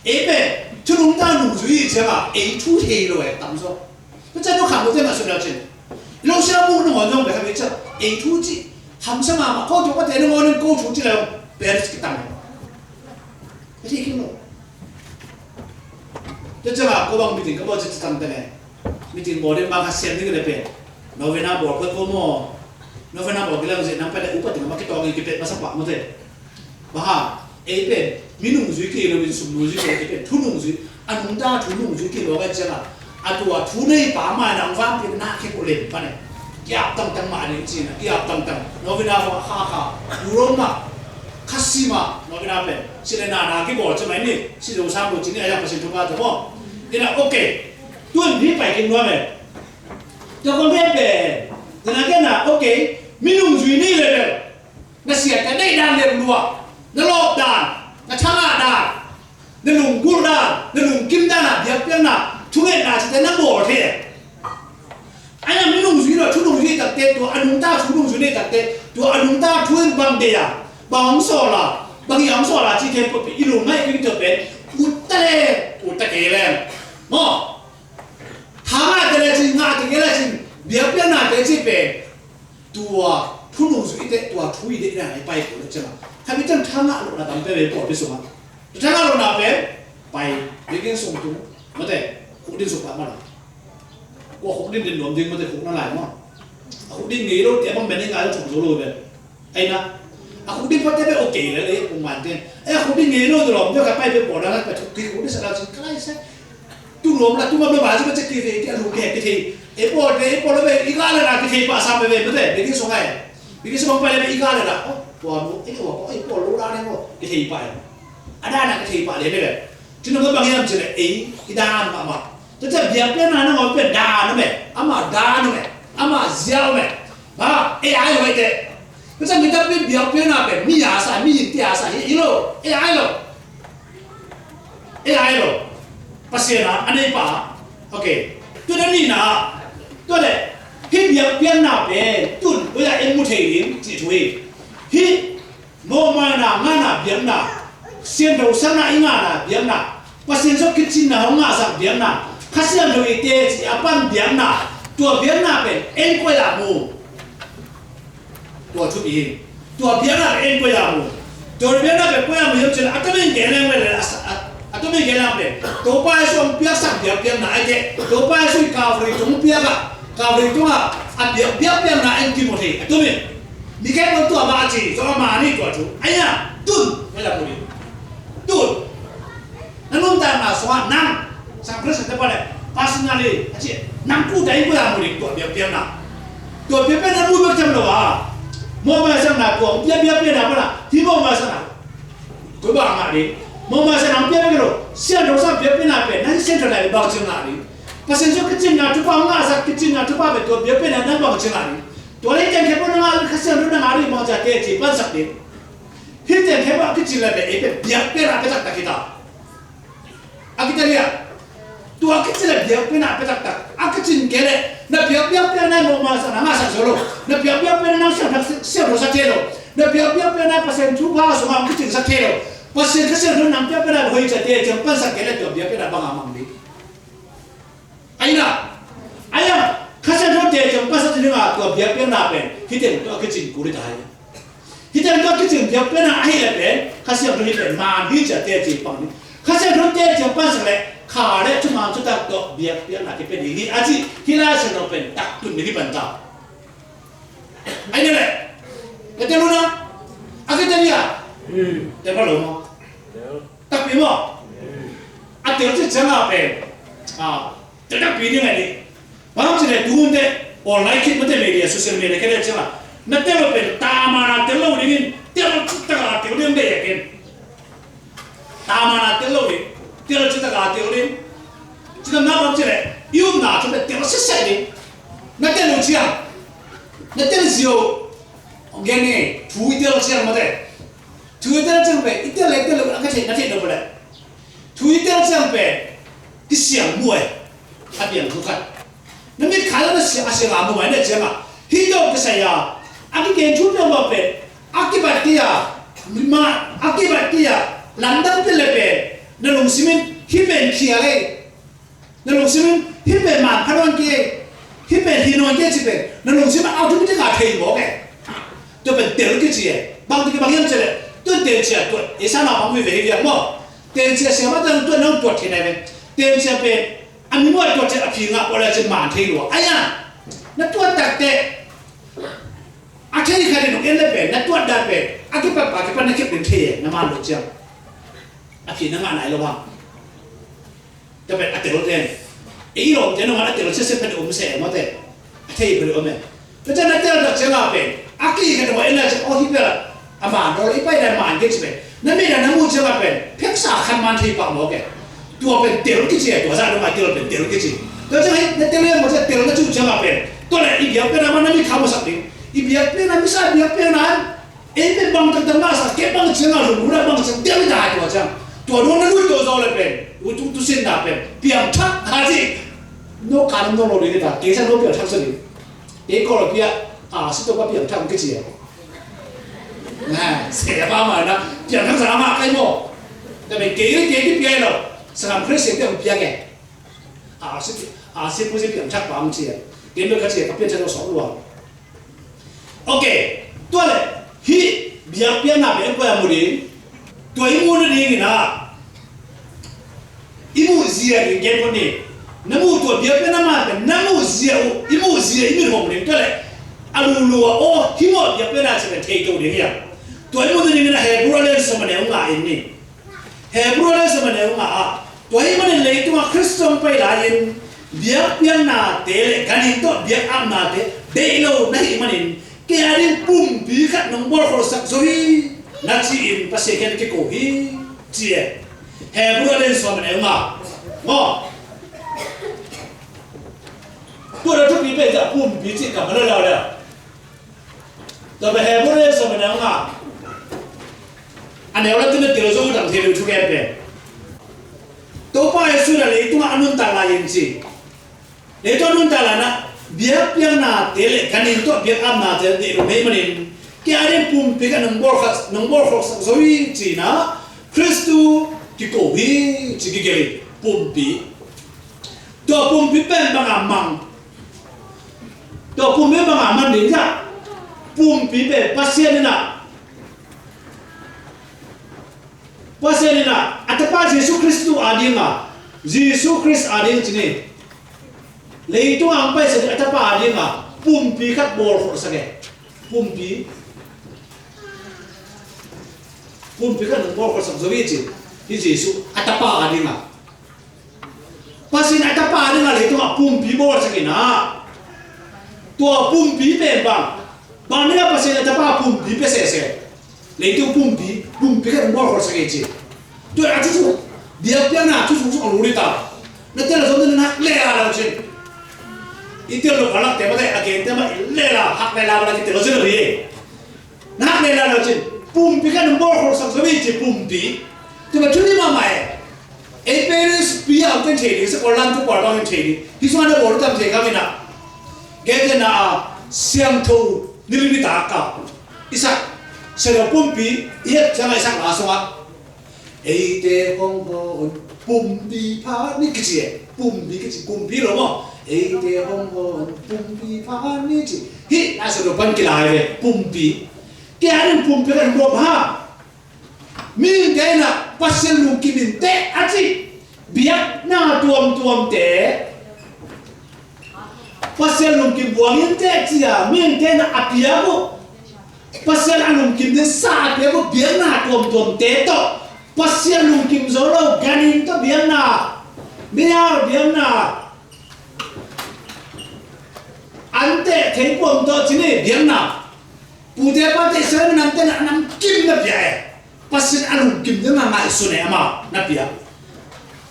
เอเป็นทุนด้านนุ่มสุดที่เจ้าเอทุเทเลยตั้งโซ่ก็จะต้องขับรถมาสุดแล้วจริงเราเชื่อมุ่งหนึ่งวันต้องไปทำเจ้าเอทุจีทำสมามาก็ถูกว่าแต่หนึ่งวันนึงก็ถูกจีแล้วเปลี่ยนสกิลตั้งไม่ใช่คิดหรอกจะมาก็บางมีถึงก็บอกจะตั้งแต่ไหนมีถึงบอกได้บางฮัสเซียนนี่ก็เลยเป็นโนเวน่าบอกก็โม่โนเวน่าบอกก็แล้วสิน้ำไปได้อุปติมาคิดต่ออีกเป็นภาษาปากมั้งเถอะบ้าเอเป็นมีนุ่งจุยกี่เราเป็นสุ่มนุ่งจุยเอเป็นทุนนุ่งจุยอันนุ่งตาทุนนุ่งจุยกี่เราก็จะละอันตัวทุนในป่าไม้นางฟ้าเป็นหน้าแค่กุเล่นปะเนี่ยกี่อับตั้งมาเนี่ยจริงนะกี่อับตั้งโนเวน่าบอกฮ่ายูโรมาคัสซิมาโนเวน่าเป็นสิเลน่านากี่บอกจะไหมนี่สิเราสร้างบุญจริงเนี่ยยังไม่ใช่ทุกข์ตัวบ่นี่นะโอเคตัวนี้ไปกินด้วยไหมจะคนเรียนเป็นแต่นั่นแค่น่ะโอเคมีนุ่งจุยนี่เลยน่าเสียกันได้ดังเรียนรู้นั่นโลกด่านนั่นช่างด่านนั่นลุงกุลด่านนั่นลุงกิมด่านน่ะเดี๋ยวเพียงน่ะทุกเรื่องน่ะจะนั่งบ่อเท่ไอ้ยังไม่ลุงสุยหรอกทุกลุงสุยตัดเตะตัวอนุตาทุกลุงสุยตัดเตะตัวอนุตาทุกบางเดียบางโซล่าบางอย่างโซล่าที่เทมปุ๊บอีลุงไม่กินจะเป็นอุตตะเกลมั้งทางอะไรเลยจริงงานที่อะไรจริงเดี๋ยวเพียงน่ะเดี๋ยวจะเป็นตัวทุกลุงสุยเตะตัวทุยเด็กน่ะไปคนละจังถ้าพี่จังทางอะไรเราทำไปเป็นปอดพิสูจน์ทางอะไรเราเป็นไปเรียนส่งตัวมาแต่ขุดดินสุกมาแล้วว่าขุดดินดินหลวมดินมาแต่ขุดนั่นแหละมั้งขุดดินงี้เราแต่บางเป็นยังไงเราถูกโซโล่เลยไอ้นะขุดดินพอจะไปโอเคเลยผมหวานเต้นขุดดินงี้เราตลอดเดี๋ยวกับไปเป็นปอดแล้วไปถูกที่ขุดดินสลับสิใกล้ใช่ตู้หลวมละตู้มันไม่บาดจะมันจะกี่ทีที่ลูกแก่กี่ทีปอดแล้วไปอีกอะไรนะกี่ทีป้าสามไปเป็นไม่ได้เด็กที่ส่งไงเด็กที่ส่งไปเลยอีกอะไรนะตัวนู้ไอ้ตัวไอ้ปอดรู้ร้านนี่หมดกี่ทีไปอันนั้นกี่ทีไปเลยเนี่ยที่น้องบางอย่างจะเลยอีด่านมาแต่จะเบียดเบียนนั่นน้องเป็นด่านนั่นแหละอามาด่านนั่นแหละอามาเจ้าแหละบ้าไอ้ไว้เด็กก็จะมีแต่เป็นเบียดเบียนนั่นเป็นมีอาสามีอินเดียอาสาอีโลไอ้โลภาษานะอันนี้ป่ะโอเคตัวนี้นะตัวเด็กที่เบียดเบียนนั่นเป็นตุนเวลาเอ็มมุทัยลิมจิตวิที่โนมานะงานะเบียนนะเสียงเราสนะอีงานะเบียนนะภาษาสกิจินนะงาสักเบียนนะข้าเสียงเราอีเตจิอาปันเบียนนะตัวเบียนนะเป็นเอ็นกุยามูตัวชุดนี้ตัวเบียนนะเอ็นกุยามูตัวเบียนนะเป็นกุยามูยังเช่นอัตมินเกลังเวลาอัตมินเกลังเป็นตัวป้ายส่งเปียสักเบียนนะไอ้เจ้ตัวป้ายส่งกาฟรีจงเปียกะกาฟรีจงอ่ะอันเบียนนะเอ็นกิโมเทอัตมินนี่แค่ตัวมาจีตัวมานี่ตัวชุดไอ้เนี่ยตุนเวลาพูดตุนนั่นนุ่มตามาสวะนั่งสังเคราะห์สัตว์ไปเลยภาษาเนี่ยอาชีพนั่งพูดได้ก็ยังพูดตัวเบียนนะตัวเบียนนั้นพูดแบบจำเลยว่าโมมาสังนะตัวเบียนนะเปล่าที่โมมาสังนะตัวบ้างอะไรโมมาสังนะเบียนก็รู้เสียงเราสังเบียนนะเป็นนั่นเส้นทางไหนบ้างจังอะไรภาษาเจ้าคิดจริงนะทุกฝั่งงาสักคิดจริงนะทุกฝั่งเป็นตัวเบียนนั่นบ้างจังอะไรตัวเล็กยังแค่พวกนั้นข้าเสียงรู้นะอะไรมองจากเกจิปั้นสักนิดที่เจ้าแค่ว่าคิดจริงเลยเป็นเบียนอะไรก็จะตะกี้ตา kita lihat tua kecil dia pernah petak tak akicin kere na biak-biak pernah mau masa nangasa solo na biak-biak pernah siap sa telo na biak-biak pernah pasen tuha semua kecil sa telo pasen kecil tu nang biak pernah hoi jadi jempan sa kere tu biak pernah bang amang di aina ayam kecil tu dia jempan sa telo tu biak pernah pen kita tu akicin kulit aja kita tu akicin biak pernah aja pen kecil tu pen mandi jadi jepang kecil tu dia jempan sa kereขาเล็กชุ่มชุดตักตัวเบียร์เบียร์หนักที่เป็นอย่างนี้อาชีพที่ล่าสุดเราเป็นตักตุนในที่บรรดาไอ้นี่แหละแต่เจ้ารู้นะอากิจเนี่ยแต่พอหลงมั้งตักปีมั้งอาเดี๋ยวจะเจ้ามาเป็นแต่ตักปีนี่ไงดิบางทีเนี่ยดูเนี่ยออนไลน์คิดมันจะมีเดียโซเชียลมีเดียแค่เดียวใช่ไหมนั่นเดี๋ยวเราเป็นตามานะเดี๋ยวเราเนี่ยเดี๋ยวเราชุดตักเดี๋ยวเรื่องเดียวกันตามานะเดี๋ยวเราเนี่ยเดี๋ยวเราจะตะการเดี๋ยวนี้จะทำน้ำมันจะเลยยุ่งหนาจนแบบเดี๋ยวเราเสียดินั่นเดี๋ยวเราเชียร์นั่นเดี๋ยวเราเชียร์เงี้ยนี่ถูเดี๋ยวเราเชียร์มาเด้ถูเดี๋ยวเราเชียร์ไปเดี๋ยวเราก็เห็นนั่นเห็นเราไปเลยถูเดี๋ยวเราเชียร์ไปที่เสียงมวยถ้าเปลี่ยนทุกคนนั่นไม่ขายแล้วเสียเสียงมวยเนี่ยเชียร์มาฮิโดก็ใส่ยาอากิเกนชุดเดียวมาเป็นอากิบัตติยามาอากิบัตติยาลันดันเป็นเลยเป็นนั่นลงซิมินฮิเป็นเขียเลยนั่นลงซิมินฮิเป็นมันพลังเกย์ฮิเป็นฮิโนเกย์จิเป็นนั่นลงซิมินเอาทุกที่ขาดเทียมบอกแกตัวเป็นเต๋อกี่จีบางทีบางอย่างจะเลยตัวเต๋อจีตัวไอ้สารพัดวิเวกอย่างมั่วเต๋อจีเสียมาตั้งตัวน้องตัวที่ไหนเป็นเต๋อจีเป็นอันนี้ว่าตัวจะอภิงะอะไรจะมันเทียมไอ้ยังนั่นตัวตัดเตะอาเทียนใครเนี่ยเอ็นเลยเป็นนั่นตัวดัดเป็นอากิปะปากิปะนั่นคิดเป็นเทียน้ำมันหลุดเจ้าอาภินังอะไรระวังจะเป็นอัตโนมัติไอ้หลงจะน้องอัตโนมัติเสียเป็นอมเสียมาแต่เทียเป็นอมเนี่ยแต่จะนั่นเจ้าจะเชื่อเป็นอากีกันว่าเอ็นจะโอ้ที่เป็นอามันเราไอ้ไปได้มันกี่สิบนั่นไม่ได้น้ำมูเชื่อเป็นเพียงสาขันมันที่ปังบอกแกตัวเป็นเต๋อกี่สิตัวซาโนมาเต๋อเป็นเต๋อกี่สิแต่จะให้นั่นเต๋อเรื่องมันจะเต๋อก็จู่เชื่อเป็นตัวไหนอีเบียเป็นอะไรมันไม่ทำมาสักทีอีเบียเป็นอะไรไม่ทราบอีเบียเป็นอะไรเอ็นเป็นบางตั้งมาสักเก็บบางเชื่อเราหรือบางเชื่อเต๋อไม่ได้ตัวจังตัวนู้นนั่นรู้ตัวเราเลยเป็นตุสินดาเป็นเปียงชักหาสิโนการโนโลเลยก็ได้เกษาโนเปียงชักสิเอกก็เลยเปียสิตัวก็เปียงชักมันก็เจี๋ยนะเสียบ้ามานะเปียงชักสามารถใครโม่แต่เป็นเก๋ที่เปียเราสนามคริสเตียนเปียงเปียงแกสิผู้ที่เปียงชักบ้ามันเจี๋ยเกมเปียงก็เจี๋ยกับเปียงชักเราสองตัวโอเคตัวเลยฮีเปียงเปียงน่ะเป็นก็ยังมุดีตัวอิมูนี่นี่นะอิมูเสียที่เก็บคนนี้น้ำมูตัวเดียวเป็นน้ำมันเป็นน้ำมูเสียอิมูเสียอิมูของมันก็เลยอาลูโอ้ที่หมดเดียวเป็นอะไรเป็นเทตัวเดียวตัวอิมูนี่นะเฮบรูเลนสมัยนี้ง่ายนี่เฮบรูเลนสมัยนี้ง่ายตัวอิมูนี่เลยตัวคริสต์ไปหลายเบียร์เปียงนาเตะกันหินตัวเบียร์อัมนาเตะเดโลนั่นอิมันนี่แกอะไรปุ่มบีขัดน้องบอลโคสักซอยนักซีอินภาษาเคนกิโกฮีเจียเฮบรูเลนสมัยนี้ง่ายตัวเราทุกปีเป็นจะปุ่มบีจิกับมันเราเลยแต่ไปเฮบรูเลนสมัยนี้ง่ายอันนี้เราต้องเดี๋ยวเราต้องทำเทเลทุกแก่เป็นตัวป้ายสุดเลยตัวอนุนตาลายินจีเลยตัวอนุนตาลานะเบียร์เปียงนาเตเลกันนี่ตัวเบียร์อัมนาเตเลเราไม่มันนี่แกอะไรปุ่มปีกันน้องบอลสักซอยจีนะคริสตูกิโกฮีจีกิเกลีปุ่มปีตัวปุ่มปีเป็นบางอามังตัวปุ่มปีบางอามันนี่จ้ะปุ่มปีเป็นภาษาเนี่ยนะภาษาเนี่ยนะอัตภาพเยซูคริสต์อาดิงอ่ะเยซูคริสต์อาดิงจีนี่เลยตัวอังไปสิ่งอัตภาพอาดิงอ่ะปุ่มปีขัดบอลหัวสักแกปุ่มปีขัดบอลหัวสักซอยจีที่เยซูอัตภาพอาดิงอ่ะภาษาอัตภาพอาดิงอ่ะเลยตัวปุ่มปีบอลสักแกนะตัวปุ่มปีเป็นบางเนี่ยภาษาอัตภาพปุ่มปีเป็นเสียเลยตัวปุ่มปีขัดบอลหัวสักแกจีตัวอาจจะถูกเดี๋ยวเพียงน่ะทุกๆรู้ดิตานั่นเจ้าเราสมมตินะเล่อะไรเราเช่นอีเดียวเราขลังแต่ไม่ได้อาเกนแต่มาเล่ละหักเล่ละอะไรที่เราเช่นอะไรนักเล่ละเราเช่นปุ่มปีกันบอลของสังสวิจิปุ่มปีที่มันชุดนี้มาใหม่ Parents be out and take this or land to Pardon and take this one of all time take coming up. Get in a Siam to Nilitaka. Is a set of pumpy, yet Jamaica last one. Ate Hongo, Pumpi Panici, Pumpi, Pumpi Lomo, Ate Hongo, Pumpi Panici. He as a Pankila, Pumpi. Get Pumpi and Bob Ha. Min Dana, Passion looking in there, Ati. Biak na tuam te. Pasal mungkin buangin te cia, minta na apiago. Pasal mungkin desa apiago biar na tuam te to. Pasal mungkin zolo ganin to biar na ante teipom to sini biar na. Putih apa te saya nanti na nam kim na biar. Pasal mungkin dia nggak isu ne ama na biar.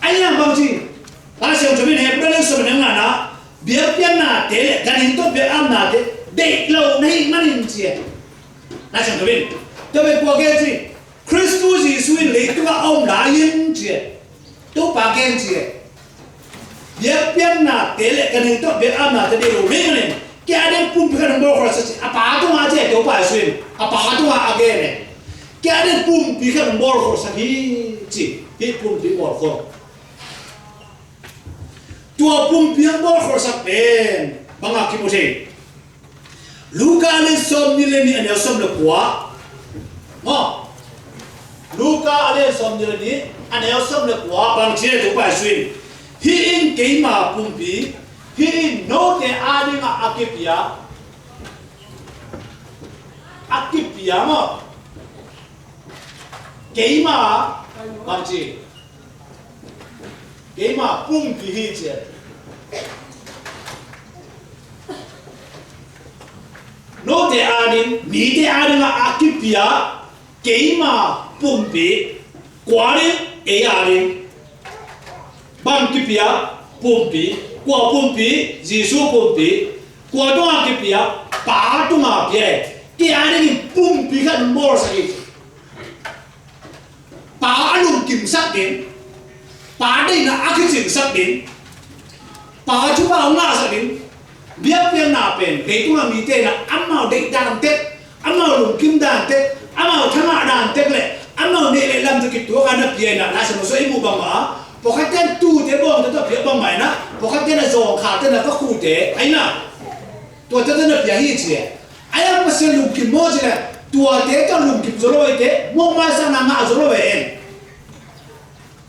Ayah bangsi, kalau saya coba ni, berlalu sebenarnya biar na deh, kan itu biar na deh lo nahi manin cie. Nah saya coba pakai cie, Kristus Yesus ini itu om lain cie, tu pakai cie. Biar na deh, kan itu biar na deh lo nahi manin. Kita ada pun bukan nombor khas, apa tu aja tu pasien, apa tu aja ni. Kita ada pun bukan nombor khas lagi cie, pun nombor khas. Tua pumpiang bor khorsak pen banga kimote Luka ale som nileni ane som le kwa mo Luka ale som nileni ane som le kwa bang chile tu pa swin hi in keima pumpi hi in no te adinga akipia mo keima bang chi keima pumpi hi che no te adin ni te adin akipia keima pumpi kwari e adin bang kipia pumpi kwa pumpi jisu pumpi kwa to akipia pa to ma pie ke adin pumpi kan mor sakit pa alum kim sak din pa dei na akichin sak din pa chu ba nga sak din biar piang na pen ke tu mi te na amau dei dan tet amau lum kim dan tet amau thanga dan tet le amau ne le lam tu tu kana pie na la so imu ba ma pokaten tu te bom to pie ba mai na pokaten na zo kha te na ka khu te ai na to te na pie hi chi ai am pa se lum kim mo je tu te ka lum kim zo lo te mo ma sa na nga zo lo en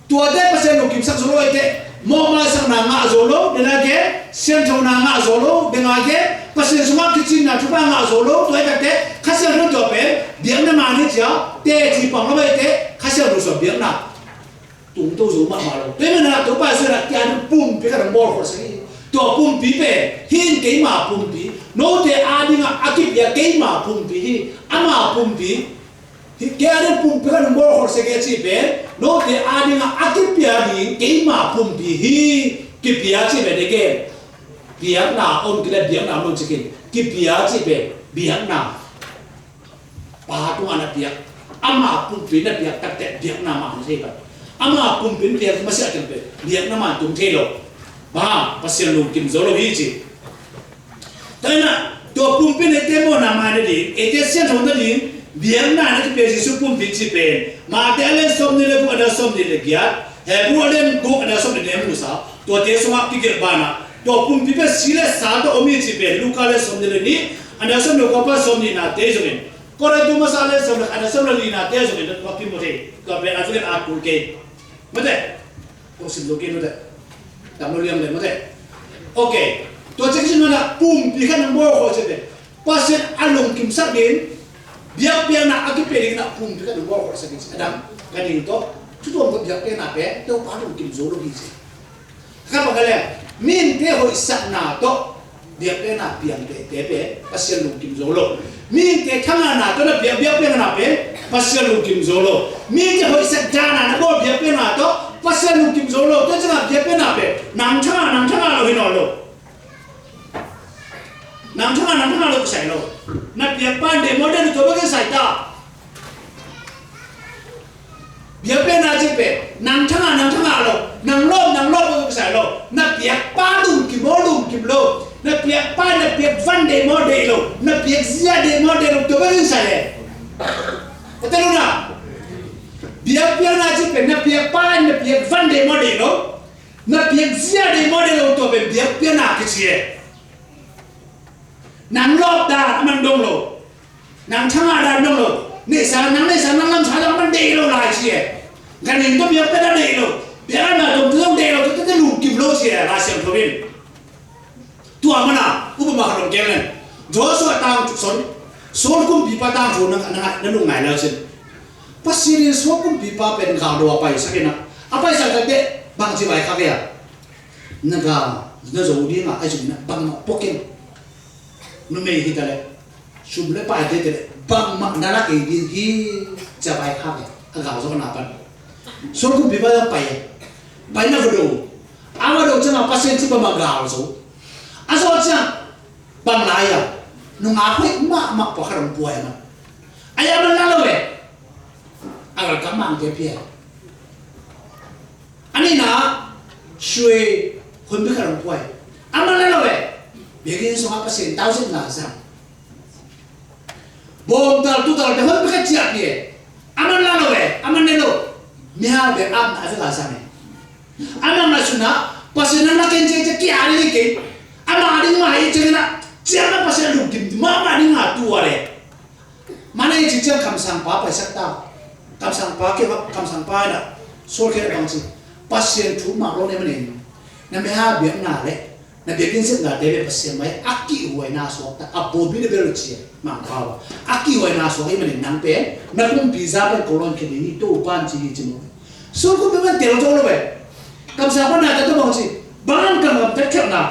tu te pa se lum kim sa zo lo te mo ma sang na nga zolo de la ke sen thong na nga zolo de nga ke pasen suma kitchen na thupa nga zolo to ai te khasel ro to pe biang na ma ni cha te ji pang lo te khasel ro so biang na tung to zo ma lo te na to pa so na tian pum pe ka mo ko sai to pum pi pe hin ke ma pum pi no te a di nga akip ya ke ma pum pi hi ama pum pi Kaya pumpi kan mbor horse kaya cipe, no te adi nga akip pia di keima pumpi hi kipia cipe deke, biar na om kita biar na om cikin, kipia cipe biar na, patu anak biar, ama pumpi na biar tak biar na mah siapa, ama pumpi biar masih ada biar na mah tum telo, bah pasien mungkin zolo hiji, tapi na to pumpi na temo nama ni, etesen honda ni. Biar na nak pesi supum fiksi pen, mati alen som nile bu ada som nile giat, hebu alen guk ada som nile musa, to te semua pikir bana, to pum pipe sile satu omi cipen, luka alen som nile ni, ada som nile kapa som nile na te jomin, kora tu masa alen som ada som nile na te jomin, tu pakai mote, kape afikan akul ke, mote, kau sim lokin mote, tak boleh yang mote, oke, to cek sini mana pum pikan nombor kau cipen, pasien alung kim sabin. Biar na aki peri na pum tu kan nombor ko sa kinsa adam kaning to tuto mo biar na pe to paano kim zolo gisi kapa gale min te ho isa na to biar na piang te pasien lu kim zolo min te thanga na to na biar na pe pasien lu kim zolo min te ho isa dana na bo biar na to pasien lu kim zolo to jana biar na pe nang thanga lo hinolo nang thanga lo sai lo na biar pande modern to bagai saita biar pe na jipe nang thanga lo na piak pa lum kim lo na piak pa na piak van de mo de lo na piak zia de mo de lo to ba sai ete lo na biak piak na ji pe na piak pa na piak van de mo de lo na piak zia de mo de lo to be biak piak na ke chi nang lop da man dong lo nang changa da dong lo ne sa nang lam sa da man de lo la chi gan ning to biak pe da de lo biar na dong dong de lo to te lu kim lo chi la siam to bin tua mana upama ka dong kem len jo so tang son kum bi pa tang so na lu ngai la sin pasiri so kum bi pa pen ka do pai sakina apai sa ka be bang chi bai ka ya na ga na zo di ma ai chu na bang ma poken no me hi ta le sum le pa de bang ma na la ke di hi cha bai ka ya ga zo na pan so kum bi pa ya pai na do ama do cha pa sen chi pa ma ga zo aso cha bang la ya no nga phoi ma pa ka ram puai ma aya man la lo we agar kamang ke pia ani na shui hun bi ka ram puai ama la lo we begin so pa sen 1000 la sa bom dal tu dal de hun bi ka chia pia ama la lo we ama ne lo mia be am na fa sa ne ama na suna pasen na ken che ki ari ke ama ari ma ai che na chiang pasen lu kim ma ma ni nga tu are mana ye chiang kam sang pa sak ta kam sang pa ke kam sang pa na so ke bang chi pasen thu ma lo ne ma ne na me ha bi na le na bi kin se na de be pasen mai aki huai na so ta apo bi de be ro chi ma pa wa aki huai na so ai ma ne nang pe na kum pizza pe kolon ke ni to pan chi chi mo so ko be man te lo to lo be kam sang pa na ta to bang chi bang kam pe ke na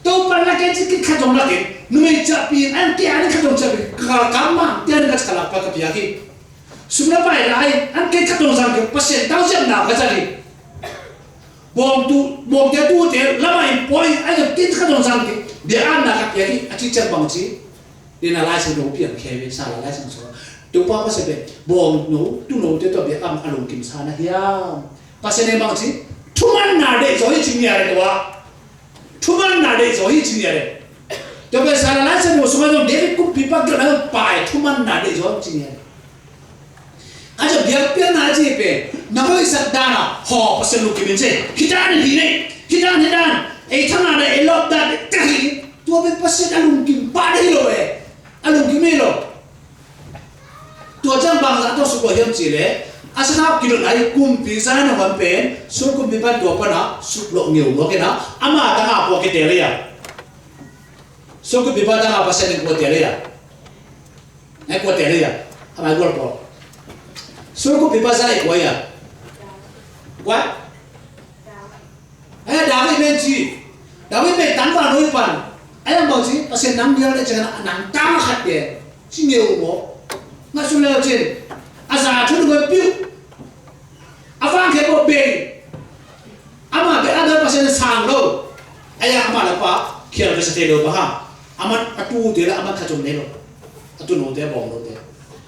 to pan la ke chi ki kha jong la ke nu me cha pi an ke ani kha jong cha pi ka kam ma te an ka khala pa ka pi ki sumna pa lai an ke kha jong sang ke pasen 1000 na ka cha ni bom te tu te la mai poi ai ke tin kha jong sang ke de an na ka pi ki a chi chen bang chi ni na lai se do pi an ke we sa la lai sang so to pa pa se be bom no tu no te to be am along kim sa na ya pasen e bang chi thuman na de zo hi chi ni ya de wa thuman na de zo hi chi ni ya de to be sa la se no so ma no de ku pi pa ga na pai thuman na de zo chi ni ya aja biar pian na ji pe na hoi sak da na ho pasen lu ki min che hitan hi ne hitan e thang na e lop da ka hi to be pasen alung kim pa de lo e alung kim me lo to jang bang za to su ko hiam chi le asana ki lo lai kum pi sa na wan pen su kum pi pa to pa na su lo ngeu lo ke na ama ta nga po ke te le ya su kum pi pa ta nga pasen ko te le ya ai ko te le ya ama gol po so ko pi pa sa ai ko ya wa ai da mai men chi da mai men tan wa noi pan ai am bao chi pasen nang dia le chana nang ta khat de chi ngeu mo nga su le chen asa thu ngo piu avang ke bo be ama be ada pasen sang lo ai ama la pa khial ke sa te lo ba ha ama atu de la ama kha jong ne lo atu no de bong lo de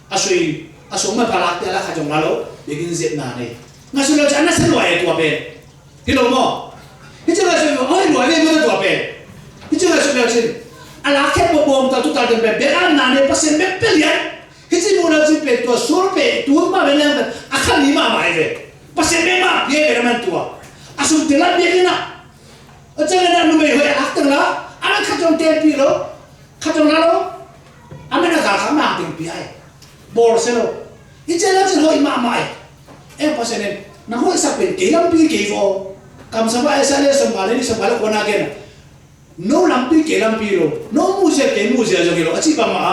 asui asung ma palak te la kha jong la lo begin zet na ne nga su lo chana sa lo ai to be ki lo mo ki cha su lo ai lo ai mo to be ki cha su lo chen ala ke bo bom ta tu ta de be an na ne pasen be pe ya ki chi mo la chi pe to sur pe tu ma be na a kha ni ma mai ve pasen be ma ye be man tu asung te la be ki na a cha na nu me ho a ta la ana kha jong te pi lo kha jong la lo amena ga kha ma ting pi ai bor se lo ichela chen hoi ma mai em pasen na hoi sa pen ke lam pi ke vo kam sa ba esa le som bale ni som bale kona gen no lam pi ke lam pi lo no mu se ke mu se jo ke lo achi ba ma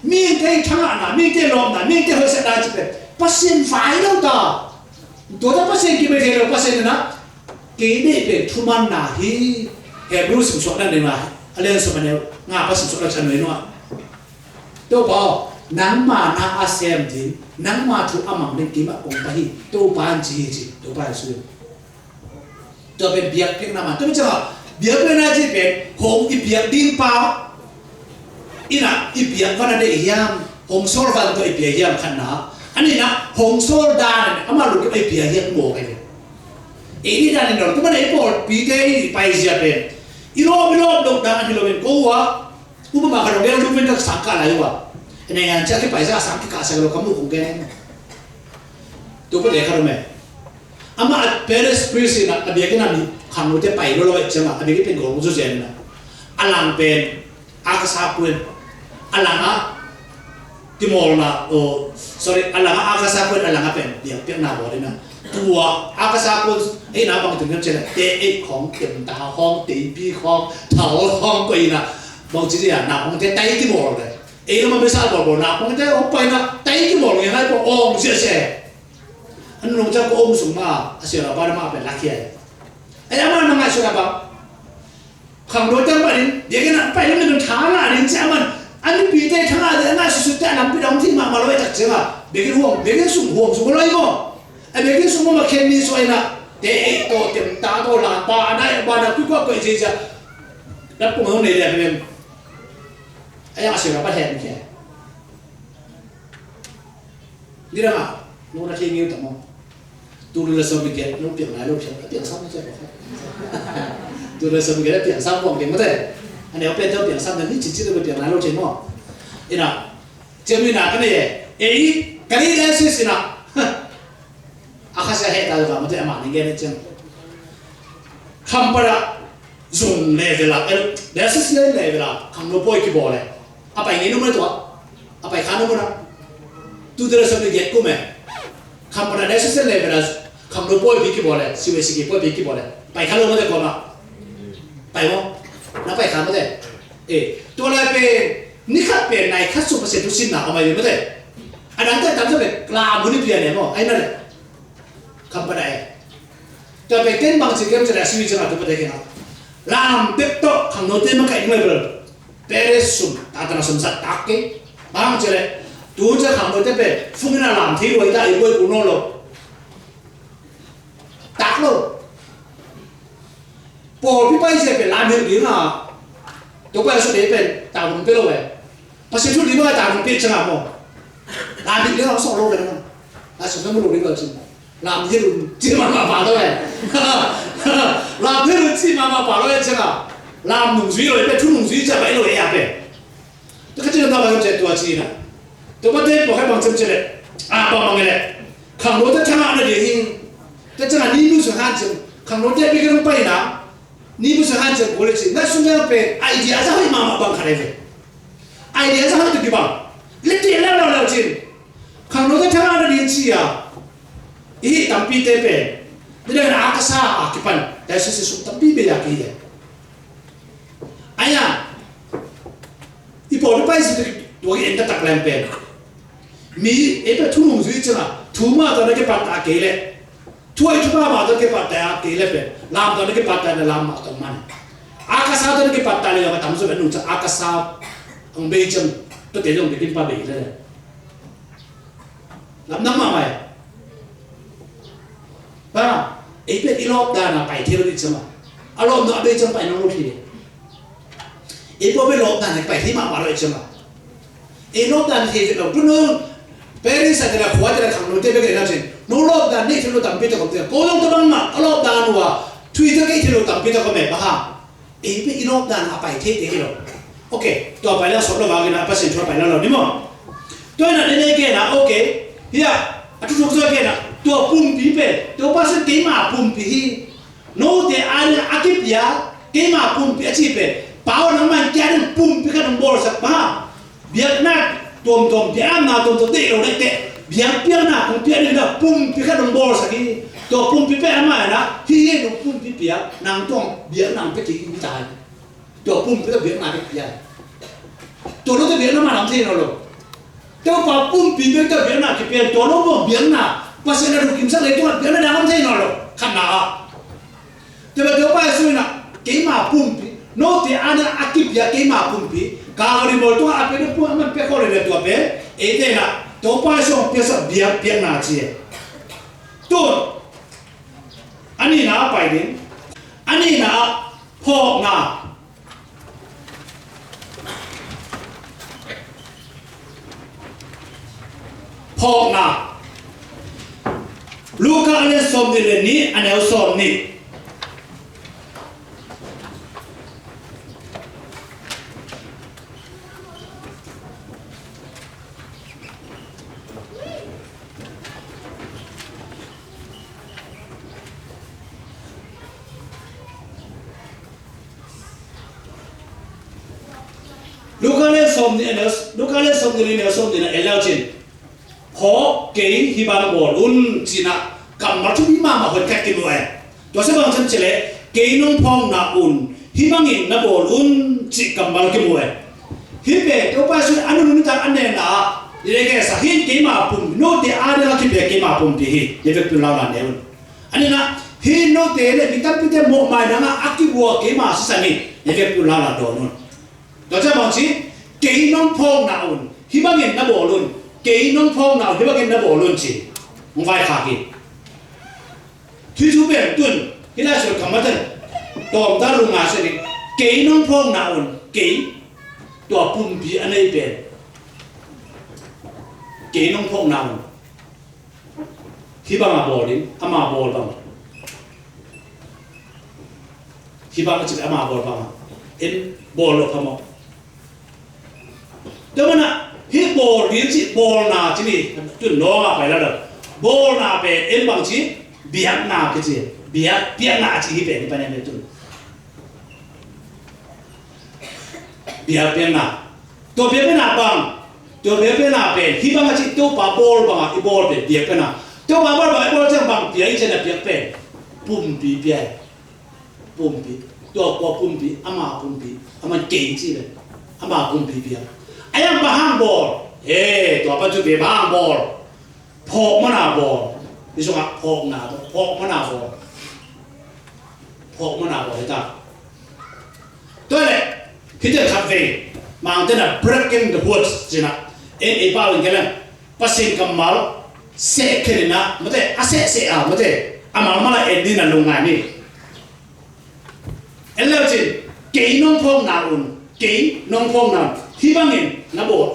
mi ke thang na mi ke lom na mi ke hoi sa da chi pe pasen fai lo ta do ta pasen ki be the lo pasen na ke ne pe thuman na hi hebrew sim so na ne ma ale so ma ne nga pasen so la chan ne no to ba nang ma na asem din nang ma thu amang ne ki ma ong ta hi to ban ji ji to ba su to be biak pek na ma to cha biak pe na ji pe hom i biak din pa ina i biak va na de hiam hom sol van to i biak hiam khan na ani na hom sol da ne ama lu ke i biak hiam mo ke ini dan ini tu mana import pide pai siapa ilo dok dan ilo ben ko wa upa makan orang lu ben tak sangka lah wa ini yang cakap pai sa sangka kasih kalau kamu konggen tu pun dekar me ama Paris prison na abiyakin nami kamu te pai lo cuma abiyakin pen gong tu jen na alang pen akasapun alanga timor na oh sorry alanga akasapun alanga pen dia pen na boleh na tua akasapun na bang tengah cina te kong tem ta kong te bi kong tao kong koi na bang ciri ya na bang te tai timor le nama besar bol na bang te opai na tai timor yang hai om sia anu nong cakap om semua asyik apa nama apa laki ay ama nang asyik apa kang do tang parin dia kena pai lang dengan thana rin zaman ani pi te thana de na su ta lam pi dong thi ma lo tak chenga begin sung lo imo ai begin sung ma khen ni so ina te to tem ta to la pa na ba na ku ko ko ji ja la pu mo ne le ben ai asyik apa hen ke ni ra no na thi ngiu ta mo tu lu so bi ke no pi na lo pi sa ni ja tôi là sớm cái đó biển sang vòng điểm có thể anh em bên trong biển sang là những chỉ được biển lái lâu trên mò, ina, xem như nào cái này, cái này là gì nào, akasya hết ta rồi mà tôi mà những cái này chứ, không phải dùng level là, để sử dụng level là không có bôi cái bộ này, apa ini nomor itu, apa ikan nomor apa, tu terus sampai get kume, không phải để sử dụng level là không có bôi cái bộ này, siapa sih bôi cái bộ này, apa ikan nomor itu kauไปมั้งนับไปขาไม่ได้ตัวอะไรเป็นนี่ขัดเป็นในขัดสุภาษิตทุกสิ่งนะเอามาอยู่ไม่ได้อันนั้นแต่ทำจะเป็นกลาบุญเพียรเนี่ยมั้งไอ้นั่นแหละคำประเดี๋ยวจะไปเต้นบางสิ่งที่จะได้ชีวิตจะมาตัวประเดี๋ยวนะลามเด็กโตขังโน้ตเต้นมันก็อีกไม่เปล่าเปรสซุ่มตาตนาสมศักดิ์ตักเกบางเจเลยตัวจะขังโน้ตเต้นไปฟุ้งน่าลามที่รวยได้รวยกุโนโลตักโลพอพี่ไปเสียเป็นลานเมืองดีนะตัวไปสุดเด็ดเป็นตาผมเป็นโลเว้ยพอเสียชุดนี้มันก็ตาผมเป็นจังหวะมั้งลานเมืองดีเราสองโลเลยนะลานสุดท้ายมันโลนี้ก็จริงลานที่รุ่นจีมาป่าด้วยลานที่รุ่นจีมาป่าด้วยจังหวะลานหนุ่มสุยเลยเป็นทุ่งหนุ่มสุยจะไปโลเอียเป็นตัวก็จะทำอะไรก็จะตัวจีนะตัวประเทศบอกให้บางจังเจเลยบางเลยขังรถจะทำอะไรเดี๋ยวหิ้งแต่จังหวะนี้มือสุดท้ายจังขังรถจะไปกันไปนะนี่ผู้ชายจะบอกเลยสินั่นสุดท้ายเป็นไอเดียจะให้มาบังคับเลยไอเดียจะให้ตัวกี่บังเล็กที่แล้วจริงข้างโน้นจะทำอะไรดีสิอ่ะตั้มปีเตเป้นี่เรื่องอากาศอาคิปันแต่สิ่งที่สุดตั้มปีเบียร์กี่เดียไอ้ยังอีพอร์ตไปสิตัวเองก็ตักแรงเป็นมีเป็นทุ่งสุยจังอ่ะทุ่งมาตอนนั้นก็ปัตตาเกลี่ยช่วยชุบมาตอนนี้ปัตตาเกลี่ยเป็นลามตอนนี้ปัตตาเนี่ยลามมาตอนมันอากาศตอนนี้ปัตตาเลยว่าทำส่วนนู้นจะอากาศองเบจมตัวเดียวองเบจิมปาเบยเลยลำน้ำมาไหมป้าเป็นอีโลกดานะไปเที่ยวดิใช่ไหมอารมณ์ตัวเบจมไปน้องลูกทีพอไปโลกดานะไปที่มาว่าเลยใช่ไหมโลกดานะที่เราพูดนู้นเปรีสักการะขวดจะขังโน้ตเตไปกันนะจริงโน้ตโลกดานี่ที่เราตั้งปีตะกบเตะโกยงตะบังมาโลกดานัวทวีตก็ที่เราตั้งปีตะกบเมย์บ้าเป็นอีโลกดานะไปที่เดียวโอเคตัวไปแล้วสอบเราว่ากันนะภาษาชัวไปแล้วเราดิมั้งตัวนั้นเนี่ยแกนะโอเคเฮียทุกตัวแกนะตัวปุ่มปีเป็นตัวภาษาเกมาปุ่มปีโน้ตเตอันอากิปยาเกมาปุ่มปีอาชีพเป็นป่าวน้ำมันแกนปุ่มปีกันบอลสักบ้าเบียดนักตัวเบียดนักตัวเตะเราได้เตะเบียดเปียกนักของเปียกนี่นะปุ่มปีกันบอลสักทีตัวปุ่มปีเป็นอะไรนะที่เห็นปุ่มปีเปียกนางต้องเบียดนางไปกี่วิจารณ์ตัวปุ่มปีก็เบียดนางไปกี่อย่างตัวนู้นก็เบียดน้ำมันน้ำที่เราหรอกตัวป่าปุ่มปีเป็นก็เบียดนางกี่เปียกตัวนู้นก็เบียดนางภาษาเราดูกิมสักเลยตัวเบียดน้ำที่เราหรอกขนาดแต่ว่าตัวไปสุดนะเกี่ยมาปุ่มปีโน้ตที่อันนั้นอากิบยาเกี่ยมาปุ่มปีกาวริบอลตัวอะไรเนี่ยพวกมันเป็นคนเลยตัวเป๊ะเอเดน่ะตัวไปสุดเปียกเบียดเปียกนาจีตัวอันนี้นะไปดิอันนี้นะพอกนะพอกนะ Luka ane som ni ni ane som ni Luka ane som ni ane som ni na elau chin ho kei hi bang bol un china kam ma thu ma hoi ka ki lo to se bang chen chele kei nong phong na un hi bang in na bol un chi kam mal ki mo hi be to pa su anu nu ta ane na ile ke sa hin kei ma pum no te a de la ki be kei ma pum pi hi ye ve pu la la ne un ane na hi no te le bi ta pi te mo mai na aki bo kei ma sa ni ye ve pu la la do nun to cha bang chi kei nong phong na un hi bang in na bol un kei nong phong nào thì bác em đã bỏ luôn chỉ không phải khả kỳ thủy thủ biển tuần khi ta sửa cầm mắt thân tòm ta luôn ngã sẽ đi kei nong phong nào kei tòa bùn bị anh ấy biển kei nong phong nào khi bác mà bỏ đi ama bỏ bằng khi bác chỉ ama bỏ bằng em bỏ lộc không đó mà nè hi bol biến chỉ bol na chỉ đi chuẩn nó à phải là được bol na về em bằng chỉ biếc na cái gì biếc na chỉ hi về cái này chuẩn biếc na tôi biếc na bằng tôi biếc na về hi bằng chỉ tôi把bol bằng cái bol về biếc na tôi把bol bằng bol chẳng bằng biếc trên là biếc về bùm biếc tôi qua bùm ama kỹ chỉ đấy ama bùm biếc ayam bahang bol, tu apa tu bahang bol, pok mana bol, ni semua pok mana bol kita. Tuh le, kita kafe, mang tena breaking the woods cina, bao yang kalian pasing kamal, se kerana, mate ase mate amal malah edina lungan ni. Elau cin, kei nong phong naun, hi bangin na bol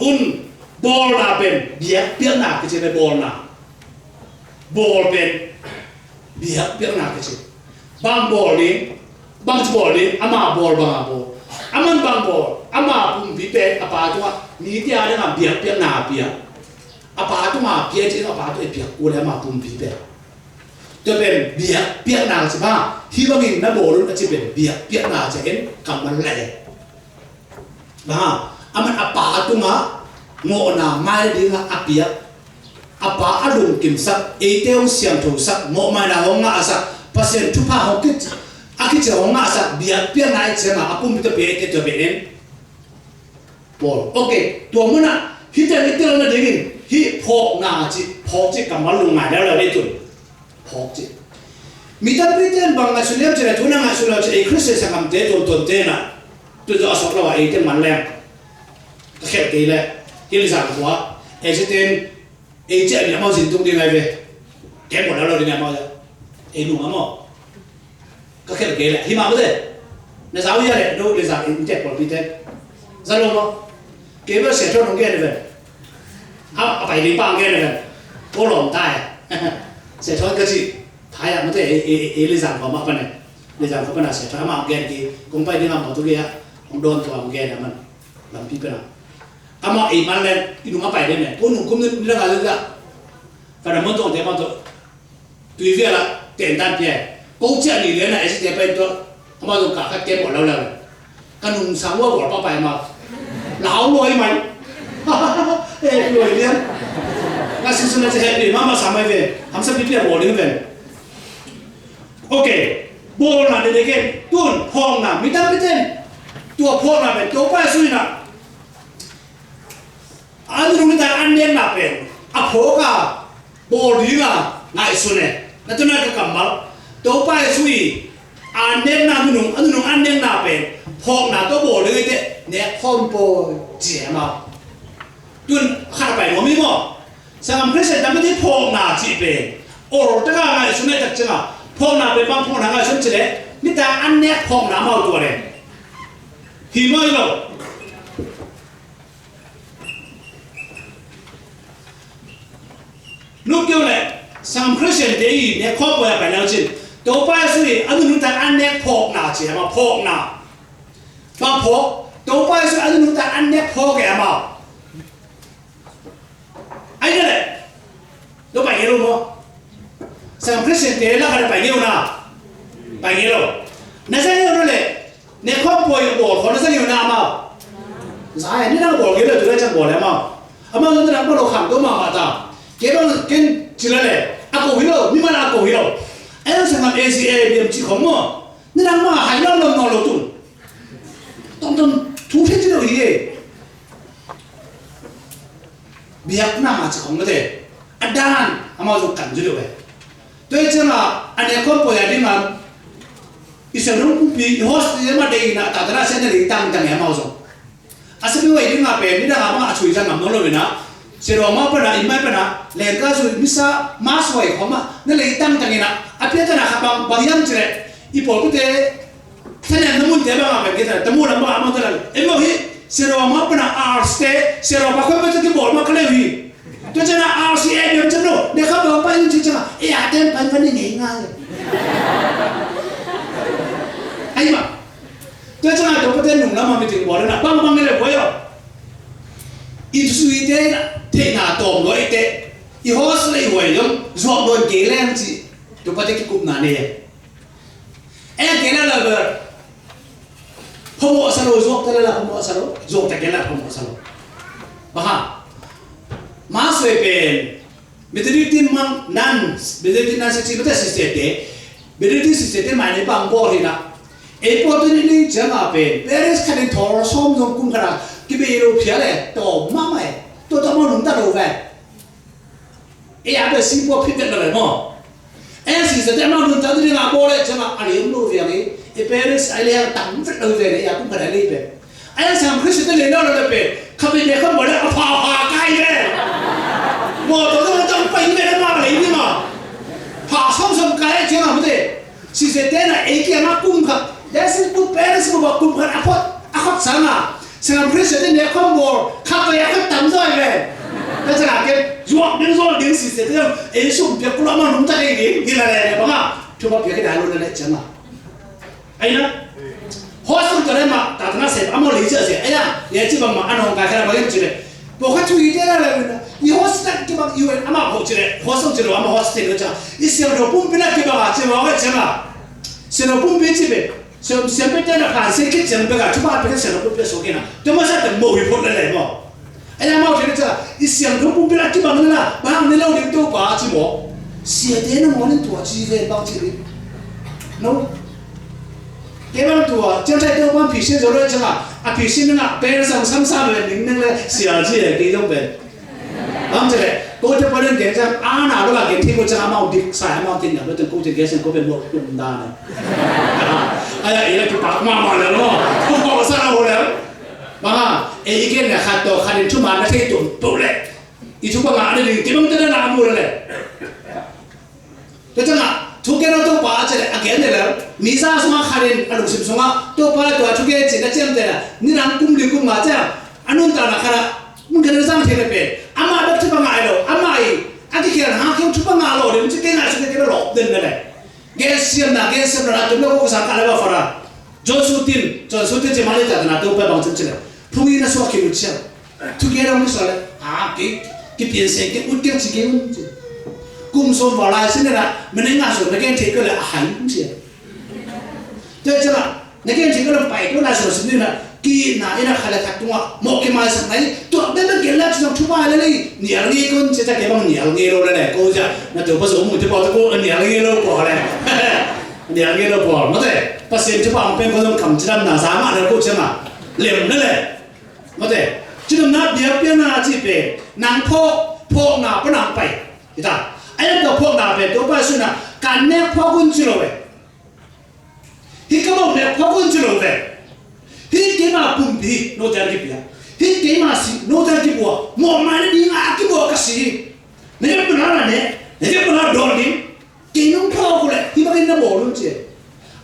bol na pen biak na ke chene bol pen biak na ke chene bang bol ni ama bol aman bang bol ama pum bi pe apa tu ni dia ada ngam biak na apa tu ma biak je apa tu biak ko le ma pum bi pe to pen biak na se ba hi bangin na bol na che pen biak na che en kam man le ba aman apa tu ma ngo na mai di nga apia apa alung kim sak eteu siang tho sak ngo mai na honga asa pasen tu pa hokit akit honga asa biak na che ma apum te pe te to benen bol okay to mona hi te ni te na dingin hi phok na chi kamal lung ngai da le tun phok chi mi ta briten bang na suliam che tu na nga suliam che christian sakam te ton te na tu jo asok la wa e te man le khét cái này cái lý sản của em sẽ tên em chạy nhà mau gì tung đi ngay về kém một đâu đi nhà mau rồi em đúng không các khét cái này khi mà có thể là giáo viên này đâu lý sản em chạy một tí thế ra luôn không cái bữa sẽ cho nó nghe này phải đi bằng nghe này có lòng tai sẽ cho cái gì thái à có thể lý sản của mọi phần này lý sản của phần nào sẽ cho mọi nghe thì cũng phải đi làm một thứ kia ông đôn cho ông nghe là mình làm tí cái nào ama iman len inung apa ini nih pun hukum ni dah ada tak pada montok dia montok tu dia lah tentan dia kau cakap ni dia nak isi dia itu ama tu kakak dia buat lalu kan nung sama buat apa ma lau loi mai loi dia ngasih sunnah cakap ni mama sama dia hamsa pipi buat ni kan okay bol na dia kan tun phong na minta piten tua phong na ben kau apa sui na anh đúng là anh em nào về áp hố cả bồ đi cả ngại xuân này là tôi nói cái cầm máu tôi phải suy anh em nào đúng anh em nào về phong nào tôi bồ đi thế nè phong bồ trẻ mà tôi khai bài nó mới mò sang cái sẽ làm cái phong nào chỉ về ồ tất cả ngại xuân này chắc chắn à phong nào về băng phong nào ngại xuân chỉ đấy người ta anh em phong nào mau tuổi này thì mới rồi lúc kêu này Sam Christian day ne ko boya ba lao chin to pa su anu nu ta an ne phok na chi ma phok na ba phok to pa su anu nu ta an ne phok ke ma ai le to ba ye lo mo Sam Christian day la ka ba ye na ba ye lo na sa ye lo le ne ko boy bo ko na sa ye na ma sai ni na bo ge le tu le chang bo le ma ama lo na ba lo kham to ma ta ke lo ken chỉ là này, cô hiểu, nhưng mà là cô hiểu, em sẽ làm ACA điểm chỉ không mà, nên là mà hay lắm nó lột tung, thu phí chứ đâu gì, việc nào mà chỉ không có thể, anh đang, mà dùng cảnh chứ đâu vậy, tôi chứ mà anh em có bồi đi mà, isang nung bị host thì mà đây là tại sao sẽ để tăng em mà dùng, à sao bây giờ đi mà về đi là mà chui ra ngắm nó rồi nè. Seroma pada imai pada lega su bisa maswai koma na le tam tangina apia tana khabang bagyam chire ipol pute thana namun te ba ma kita tamu lamba amotala emo hi seroma pada rste seroma ko pete ki bol ma kale hi to chana rca dem chano ne khaba pa in chi chana e atem pan pan ni nga ai ma to chana to pete nung lama miting bol na bang le boyo isui te thế nào tôm rồi thế, i host lấy hoài lắm, ruộng đồn kế lên chị, chúng ta cái cụm nào này, em kế là vợ, không có sao ruộng thế là không có sao, ruộng thế là không có sao, bà ha, má xuôi bền, bây giờ đi tìm mang nan, bây giờ đi nan sẽ chỉ biết system thế, bây giờ đi system thế mà này bằng bộ thì nào, em bộ tôi đi chẳng à bền, bây giờ cái này thor xóm trong cung cái cái bây giờ phía này tổ má mày tôi tao muốn nung ta đồ về, ấy à bây giờ xin bộ phim được rồi mà, em xin sẽ đem nó nung ta đi làm bộ đấy, chứ mà anh em đồ về cái, ấy bây giờ anh em tặng phim đồ về đấy, cũng phải lấy về, anh xem cái sự tình nó là về, không phải để không bỏ đấy, phá cái đấy, một tôiต้องไปไม่ได้มาเลยนี่มาพาส่งcáiเจ้าหน้าที่สิเสด็จน่ะเอกยังมาคุ้มครับเดี๋ยวสิปุ๊บเปรสปุ๊บคุ้มกันอคตสังอ่ะสังพริษเสด็จเนี่ยข้อมูลข้าไปยังก็ตั้งใจเลยแล้วจะหาเก็บยกดึงโซ่ดึงสิเสด็จเอสุ่มเปียกกุลามันนุ่มใจดีกี่อะไรเนี่ยบ้างอ่ะทุกคนเปียกได้รู้เลยเจ้าหน้าไอ้นะหัวสุดจะได้มาแต่ถ้าเสร็จอามาลีเจอเสียไอ้นะเนี่ยที่บางมาอันของการแค่เราเล่นจีเลยบอกว่าช่วยได้อะไรนะ이 호스트 기방 이후에 아마 호지래 호성지로 아마 호스트 그죠 이 세로 뿜비나 기방아 제가 제가 세로 뿜비 집에 좀 sempre 때나 반세기 전배가 주바 앞에 세로 뿜비 속에나 또마사 뭐 리포트래 뭐 아니 아마 그랬잖아 이 세로 뿜비나 기방이나 방 내려오는 또 봐지 뭐 세대는 뭐는 도와주게 방지리 no 개발 도와 전에 또만 비시 저러 했잖아 아 비시는 배에서 삼삼을 읽는 시야지에 기존배 아무튼 고대 버는 대장 아나로가 개티고 저 아마 어디 사야만 된다. 어떤 고대 계신 고배 뭐 좀다네. 아야 이렇게 박마마는 뭐 살아 오래. 마 이게 내가 또 가는 주말에 되게 좀 또래. 이 주방 안에 기름들은 아무래. 됐잖아. 두 개는 또 봐야지. 아 걔네들 미사 수마 가는 아루심 수마 또 봐야 또 두개 진짜 잼대라. 니랑 꿈리 꿈 맞아. 안온다나 가라. mungkin orang tidak pe, ama ada cuba ngalo, ama i, ati kira hakim cuba ngalo, dia mesti kena sudah kira lop den deh. Gesian na tu lo kau sakal apa fara, Josutin cemali tak na tu pe bang cemcel, pungi na suak kiri cel, tu kira orang misalnya, ki piensa ki utir cikin, kumsom walai sini na, menengah so, nak kita kira ahai mesti. Jadi cakap, nak kita kira baik tu lah so sini na. कि ना इना खाले थकूँगा मौके मार सकता है तो अब तक गेला चीज़ छुपा है नहीं नियालगी कौन चीज़ क्या बंग नियालगी लो ले को जा ना तो बस वो मुझे बात को नियालगी लो पढ़ ले नियालगी लो पढ़ मतलब बस ये छुपा हम पे को तो कम चिराम ना सामा ना को चमा लेम ले मतलब चिराम ना बिया ना ची पे नांगพกनाปนังไปइता ऐसा तोพกना पे तो बस ना कान्नेพกุนचिरो पे ही कब नेพกุนचिरो पे Hii kema pumbi no tadi pia. Hii kema si no tadi buat. Mau mana dia ngaki buat kasih. Naya benar ne. Naya benar dordi. Kenung kau kule. Hii bagai na bolon je.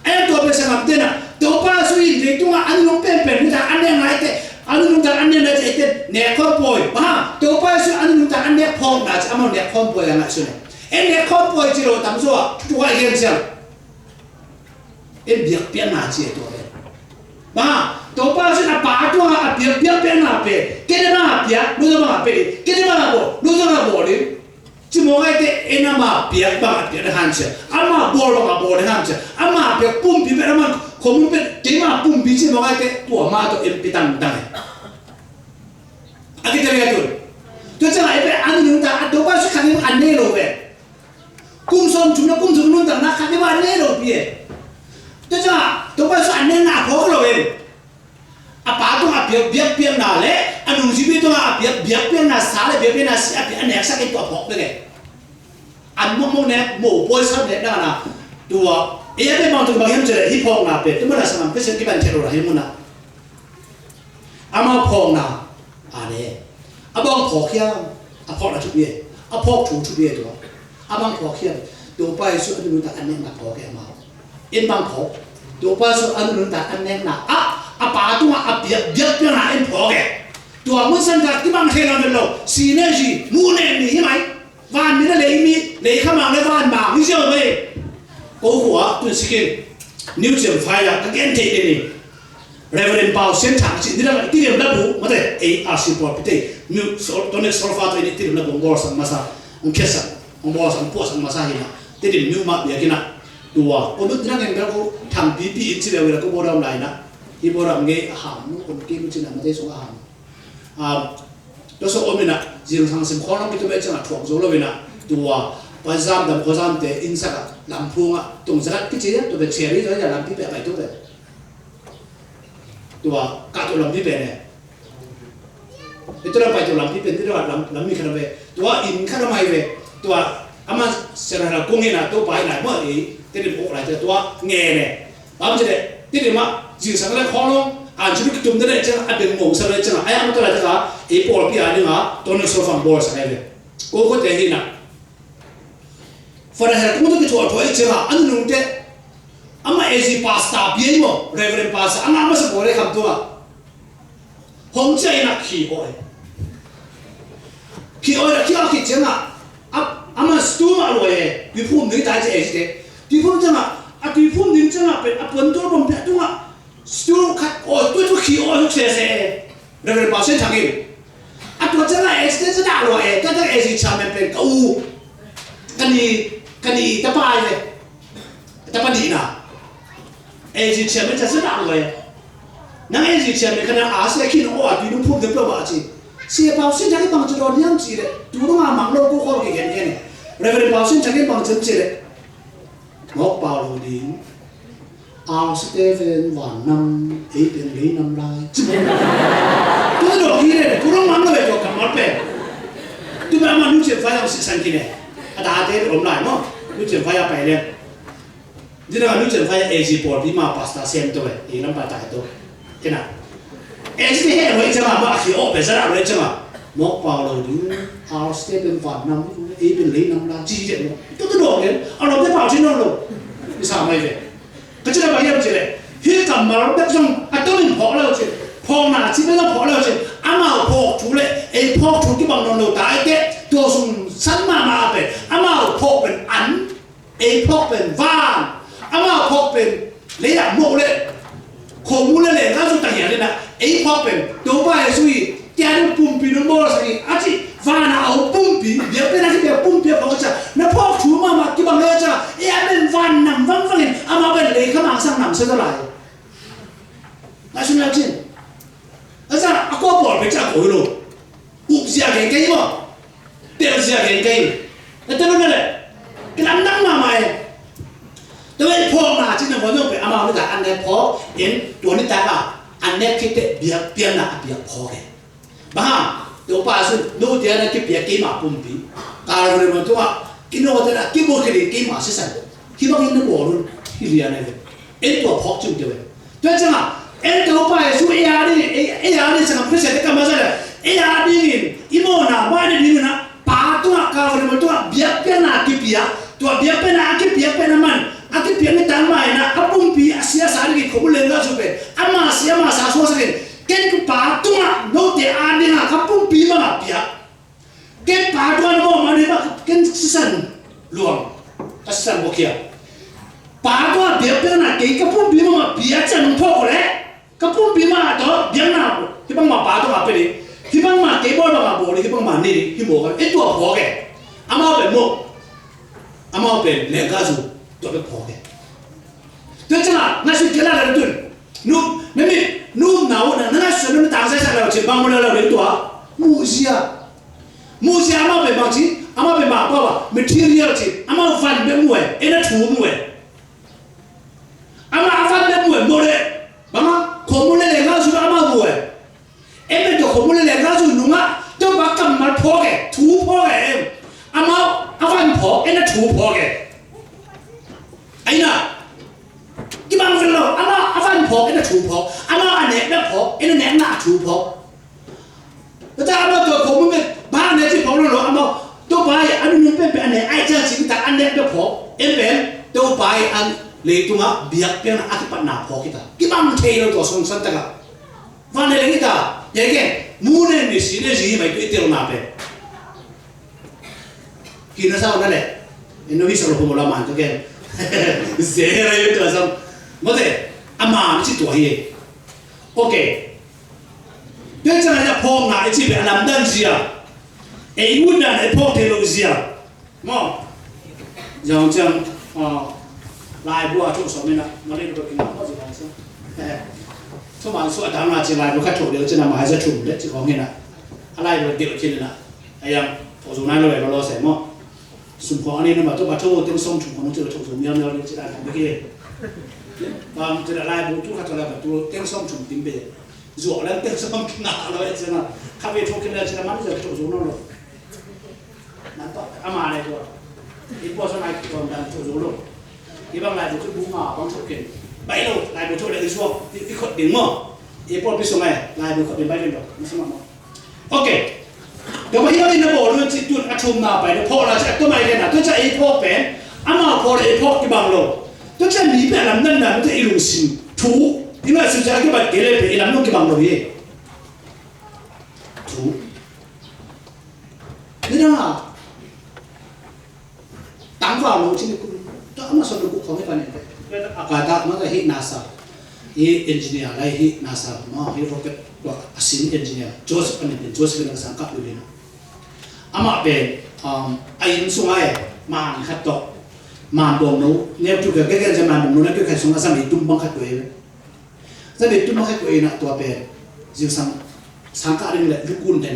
Ayat tu apa sangat tena. Topa sui itu ngah anu pempen. Nita ane ngaite. Anu nita ane ngaite itu nekor boy. Bah. Topa sui anu nita ane pom ngaite. Amal nekor boy ngaite sune. em để không bồi chỉ rồi tắm rồi chua em xem em biết biết nào chỉ tôi đấy mà tôi bao giờ là bà tôi à biết nào biết cái đấy mà biết lúc đó mà biết cái đấy mà bộ lúc đó mà bộ đi chỉ một cái đấy em mà biết được hàng chứ ama bộ được hàng chứ ama biết bùm biết mà không biết cái mà bùm biết chỉ một cái đấy tua mà tôi em biết tăng à cái đấy tôi chẳng hạn em ăn những ta tôi bao giờ khăn em ăn nè rồi vậy cung sông chúng nó cung sông luôn tận nó khăn em ăn nè rồi vậy tôi chẳng hạn tôi bao giờ ăn nè nào khó rồi em apa tu biak na le anu jibi tu biak na sale biak na si api anek sa ke to phok de an mo ne mo poi sa ne na tua e be ma tu ba hem je hi phok na pe tu ma sa pe se ki ban che ro la hi mu na ama phok na ane abang phok ya a phok na chu ye a phok chu ye tu abang phok ya tu pai su anu ta anek na phok ya ma in bang phok tu pa su anu ta anek na apa tu biak na em phok ke tua mun san ta ti bang the na lo synergy mu ne ni hi mai van mi na le khamang le van ma mi jo be ko hua tu sikin new gem fire ka gen te ni reverend paul sen thang chi ni da ti dem la bu ma te a si por pite new tonic sulfate ni ti dem la bu ngor sang masa ang kesa ang bo sang po sang masa hi na ti dem new ma ya kina tua ko du na gen ga ko thang pi chi le ko bo dam lai na iboram nge ham kon kim chin na te so ham to so omina jing sang sim khona bi to be chang thok zo lo wina tua pazam dam khozam te insaka lamphunga tung zarat ki chi to be cheri zo ya lam pi pe bai to be tua ka to lam pi pe ne itu la pai to lam pi pe ni lam mi khana be tua in khana mai be tua ama serara kungina to pai na mo e te de bo lai te tua nge ne bam che de ti de ma jiu sang le khong long an chu ki tum de cha a ben mo sa le cha ai am to la ta e por pi a ni ma to no so fam bor sa le ko te hi na for the help mo to ki to e cha an nu te ama e ji pasta bi mo reverend pasta an ama sa bore kham to a hong chai na ki oi la ki cha na ama stu ma lo e bi phum ni ta che e ji bi phum cha na a bi phum ni cha na pe a pon to bom pe tu ma stu khat o tu ki o hu se se reverend pasta thang ki a tu cha na e se da lo e ka ta e ji cha me pe ka u kani ta pa le ta pa di na e ji cha me cha se da lo e nang e ji cha me kana a se ki no a bi nu phum de pro ba chi se pa se thang ki bang chu ro niam chi le tu ro ma mang lo ko ko ki gen gen reverend pasta thang ki bang chen chi le ngok pa lo di ao Stephen van nam ấy bên lý năm lai tôi đồ kia này tôi không mang nó về cho cầm mắt về tôi bảo mà nuôi chuyện phải làm sự sang kia này đã thế ổn lại nó nuôi chuyện phải phải lên thế nào nuôi chuyện phải export đi mà pasta xem tôi ấy năm ba tài tôi thế nào export hết rồi chứ mà khi ốp về ra rồi chứ mà một bao đầu đi ao Stephen van nam ấy bên lý năm lai chi vậy tôi đồ đến ông làm thế bảo trên nó rồi đi sao mày về cái chuyện này bao nhiêu khi cầm mà nó đắp xong tôi mình phỏ lên chuyện phỏ mà chỉ biết nó phỏ lên chuyện ama phỏ chủ lệ ấy phỏ chủ cái bằng đồng đầu tái cái tôi dùng sẵn mà về ama phỏ bên ảnh ấy phỏ bên van ama phỏ bên lấy làm mộ lệ khổ mu lệ nó dùng tài hiện lên là ấy phỏ bên tôi phải suy gia đình bùm bì nó mua là gì à chị van nào bùm bì việc bên này cái bùm bì phỏ chả nó phỏ chủ mà cái bằng lệ chả ấy bên van nằm vắng vắng ama bên lấy cái mạng sang nằm sẽ lại那是那劲，那啥，阿哥宝贝家回路，五下给给嘛，六下给给，那对不对嘞？给咱当嘛买，对不对？พ่อมาที่นั่นผมต้องไปเอามาไม่ได้อันนี้พ่อเห็นตัวนี้แต่ว่าอันนี้คิดเบียเบียน่ะเบียพ่อแกบ้าตัวป้าสุดดูเดี๋ยวนั้นคิดเบียกี่มาปุ่มปีการเรียนมันตัวกินโน่แต่ละกินโม่คิดกี่มาสิสันคิดว่ากินโน่รุ่นที่เรียนอะไรเอ็นตัวพ่อจุดเดียวด้วยจังอ่ะเอ็นตัวป้าสุดเอียนี่สังเกตเสร็จก็มาซะเลยเอียนี่อีโมน่ะว่านี่นะป้าตัวการเรียนมันตัวเบียเป็นน่ะคิดเบียตัวเบียเป็นน่ะคิดเบียเป็นน่ะมันaki piani tanmai na apum pi asia sari ki khobul lenga chupe ama asia ma sa so sakin ken ku pa tunga no te adinga kapum pi ma pia ken pa tuan mo mani ba ken sisan bia chân phô đấy các phun bia mà đó bia nào thì bằng mà bà đó mà đi thì bằng mà cái bôi mà bồ đi thì bằng mà nỉ thì bồ cái ít tuổi phô cái ama về lệ gazu tuổi phô cái thế chứ là nó sẽ cái là được nu nên mi nu nào nó sẽ nó tăng sai là chỉ bằng một lần đến tuổi Musia ama về bằng gì ama về mà bao material gì ama van về mùi em đã thú mùi ama van về mùi mùi đấy bằng không muốn lên ga rồi ama mùi em bây giờ không muốn lên ga rồi đúng không tôi bắt cầm mặt phô cái thú phô cái em ama van phô em đã thú phô cái ấy nè cái bằng phần nào ama van phô em đã thú phô ama anh em đã phô em đã ném nã thú phôแต่อามาตัวผมมันบ้านเนี่ยที่ผมเราอามาตัวไปอันนี้เป็นอันไหนไอ้เจ้าสิ่งต่างอันนี้เป็นผมเป็นตัวไปอันเลยตัวมาเบียดเป็นอันปัญหาพอกี่ตากี่บ้านเทเราตัวสงสารตะกับวันนี้เลยกี่ตาอย่างเงี้ยมูเนี่ยมีสิ่งที่ไม่ตัวเตลนาเป็นกินแล้วเศร้านั่นแหละอินโนวิสโลผมละมันตัวแกเสียอะไรอยู่ตัวซ้ำไม่ได้อามาไม่ใช่ตัวเฮียโอเคเดี๋ยวจะให้พ่อหน้าที่เป็นลำดันเสียไอ้วุ่นนั่นไอ้พ่อเทโลเสียมั้งอย่างเช่นลายบัวทุกสมัยนะมาเล่นตัวกินน้ำก็จะได้ใช่ทุกวันสุดท้ายมาจะลายบัวขัดถูเดี๋ยวจะนำมาให้จะถูเด็ดจะของเห็นนะอะไรบัวเดี๋ยวกินนะไอ้ยังโอ้สุนัขเราเราใส่มั้งสุ่มของอันนี้นะมาตัวบัตรโต้เต็มส่งถุงของเราจะถูสุ่มยำเราจะได้ทำไปกี่บางจะได้ลายบัวทุกขัดอะไรแบบตัวเต็มส่งถุงติ้มไปrồi lên tiếng sông kinh nào rồi chứ nào khác biệt thôi kinh là chỉ là mắt giờ chỗ xuống nó rồi nắn tọt ama này rồi ít bao sau này còn đang chỗ xuống rồi thì bằng lại một chút bún ngò bằng chỗ kinh bảy đâu lại một chỗ để đi xuống thì khởi điểm mà ít bao biết xuống này lại một khởi điểm bay lên rồi nó xem mà okเดี๋ยวมาที่เราเนี่ยบอกด้วยจุดอัดชมมาไปเดี๋ยวพอเราจะตัวใหม่เลยนะตัวจะไอ้พอเป็นอามาพอไอ้พอที่บางโลตัวจะหนีไปลำนั้นนะมันจะไอ้ลุงสิถูที่ว่าสุดท้ายก็แบบเกลียดไปลำนู้นกี่บางโลยี่ถูนี่นะตั้งว่าเราที่นี่คุณตัวอามาสอนลูกของให้กันเนี่ยอากาศมันก็ฮินาซาฮิเอนจิเนียร์อะไรฮินาซามาฮิโรเก็ตว่าสินเอนจิเนียร์โจสเป็นโจสเป็นนักสังกัดอยู่เลยนะอามาเป็นไอ้ยินสุงไอ้มาขัดต่อมาบ่งนู้เนี่ยจุกแก่ๆจะมาบ่งนู้นั่นก็แค่สงสัยมีตุ้มบังคับตัวเองจะมีตุ้มบังคับตัวเองนะตัวเป็นจิวสังกัดนี่แหละลูกกุนเด่น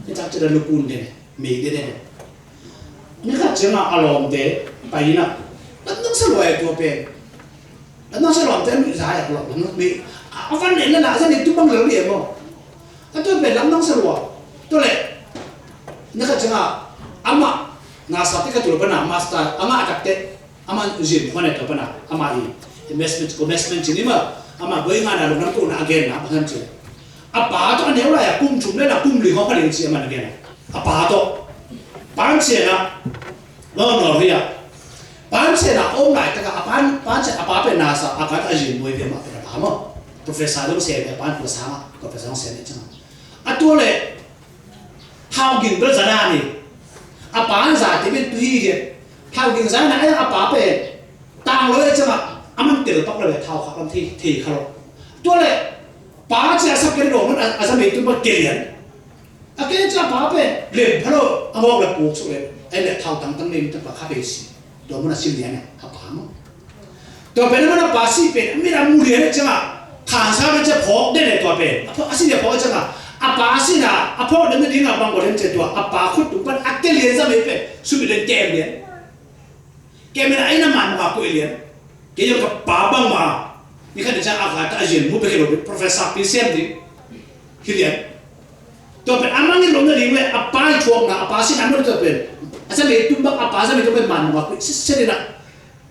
นี่จับจะได้ลูกกุนเด่นมีเด่นนี่ก็จะมาอารมณ์เด่นไปนะแล้วต้องสลวยตัวเป็นแล้วต้องสลวยแต่ไม่ใช่หรอกแล้วมีเอาฟันเด่นแล้วนะจะมีตุ้มบังเหลวเดียวมั้งแล้วตัวเป็นแล้วต้องสลวยตัวเล็กนี่ก็จะอามานาสติกตัวเป็นมาสเตอร์อามาอัดเตะอามาจิมคนเนี่ยตัวเป็นอามาอีinvestment จีนี่มั้งอามาเบย์งานอะไรลงน้ำตัวน่ะเกณฑ์นะพันเจอาป่าตัวอันเดียวเลยอะกุ้งชุมเลยนะกุ้งหลีเขาผลิตเสียมันเกณฑ์อาป่าตัวปานเสียนะแล้วนอร์เวียปานเสียนะโอ้ไม่แต่ก็อาปานเสียอาป่าเป็นนาซาอากาศจิมมวยเป็นมาเป็นป่ามั้ง professor ต้องเสียแบบปานภาษาก็ภาษาต้องเสียเนี่ยจังอ่ะตัวเลยท้าวกินเป็นสนานี่อาป่าอันสาที่เป็นตุยเนี่ยท้าวกินสนาไอ้อาป่าเป็นต่างเลยจังอ่ะอามันเติร์ปักเลยท้าวขับลำที่เขาตัวเลยป่าจะสักกี่โลมันอาจจะมีตัวมันเกลียนอาเกลียนจะป่าเป็นเลี้ยงพะโล้อาบอกเลยปลูกสุดเลยไอ้เนี่ยท้าวตั้งเนี่ยมันจะป่าข้าเบสิตัวมันสิ่งเดียวเนี่ยอาป่ามั้งตัวเป็นมันป่าสิเป็นไม่ได้มูเรียนจังอ่ะทางซ้ายมันจะพอกได้เลยตัวเป็นอาสิ่งเดียวพอกจังอ่ะอาป่าสินะอาพ่อเดินไม่ทิ้งอาบังกอดเห็นเจตัวอาป่าขุดตุปันอาเกลียนจะไม่เป็นสุดเป็นเกมเนี่ยเกมเป็นไอ้น้ำมันมาคุยเรียนเกี่ยวกับป่าบังมานี่ขันจะอากาศอาเจียนมุกไปเกี่ยวกับ professor พิเศษดิที่เรียนตัวเป็นอามันนี่ลงได้ดีเลยอาป่าช่วงนะอาป่าสินั้นมันจะเป็นอาจจะเลยตุ้มบังอาป่าจะไม่ต้องเป็นมันมาคุยเสร็จแล้ว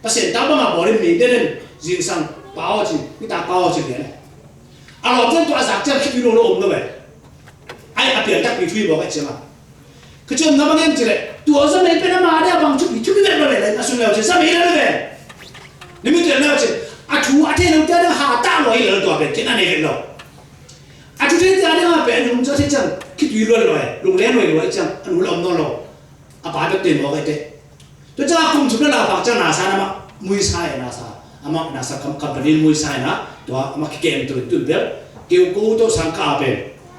ภาษาตาบังมาบอกเลยมีเด่นจิงสังป่าวจินี่ตาป่าวจิเรียนอารมณ์เจ้าตัวอาศัยเจ้าคิดวิโรโลอมด้วยไอ้อาเปียตักมีทุยบอกไอ้เจ้ามาคือจนน้ำมันเองจีเลยตัวจะไม่เป็นอะไรเนี่ยบางชุดชุดนี้เลยเลยนะสุดแล้วเจ้าจะไม่ได้เลยนี่ไม่เจอแล้วเจ้าอาชูอาเทนเราเจอหาตาลอยเลยตัวเป็นแค่นั้นเองเราอาชูที่จะได้มาเป็นลุงเจ้าที่จังคิดวิโรเลยลุงเลี้ยงเลยไอ้เจ้าอันนู้นเราไม่รู้อาป่าจะเต็มบอกไอ้เจ้าตัวเจ้าคุ้มชุดนั้นเราฟังเจ้านาซานะมามุยซายนาซา ama nasa company mui sai na to ama ki kem to tu ber kêu cô to sang ka pe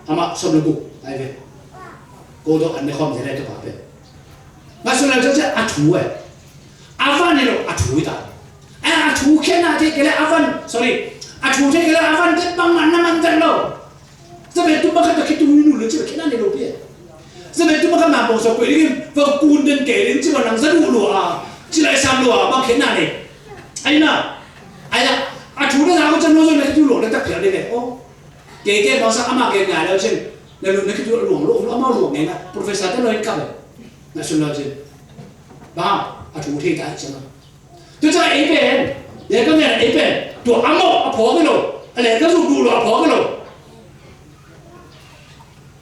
ama som lu ai ve cô to an ne khom je to ka pe ma so la jo je atu e avan ne lo atu ta atu kena te kele avan sorry atu te kele avan te bang man na man tan lo sabe tu ba ka ki tu nu lu che kena ne lo pe sabe tu ba ka ma bo so ko ri va kun den ke rin chi ba nang sa du lo a chi lai sam lo a ba kena ne ai na ai da atu ne na ko chen lo so ne tu lo ne ta pya ne o ke ba sa ama ke nga lo chen ne lu ne ki tu lo lo ama lo ne na professor te lo ka be na so lo chen ba atu te ta chen tôi cho ấy về để có nghe ấy về tụi ấm mộ phó cái lỗ để có dùng đủ lỗ phó cái lỗ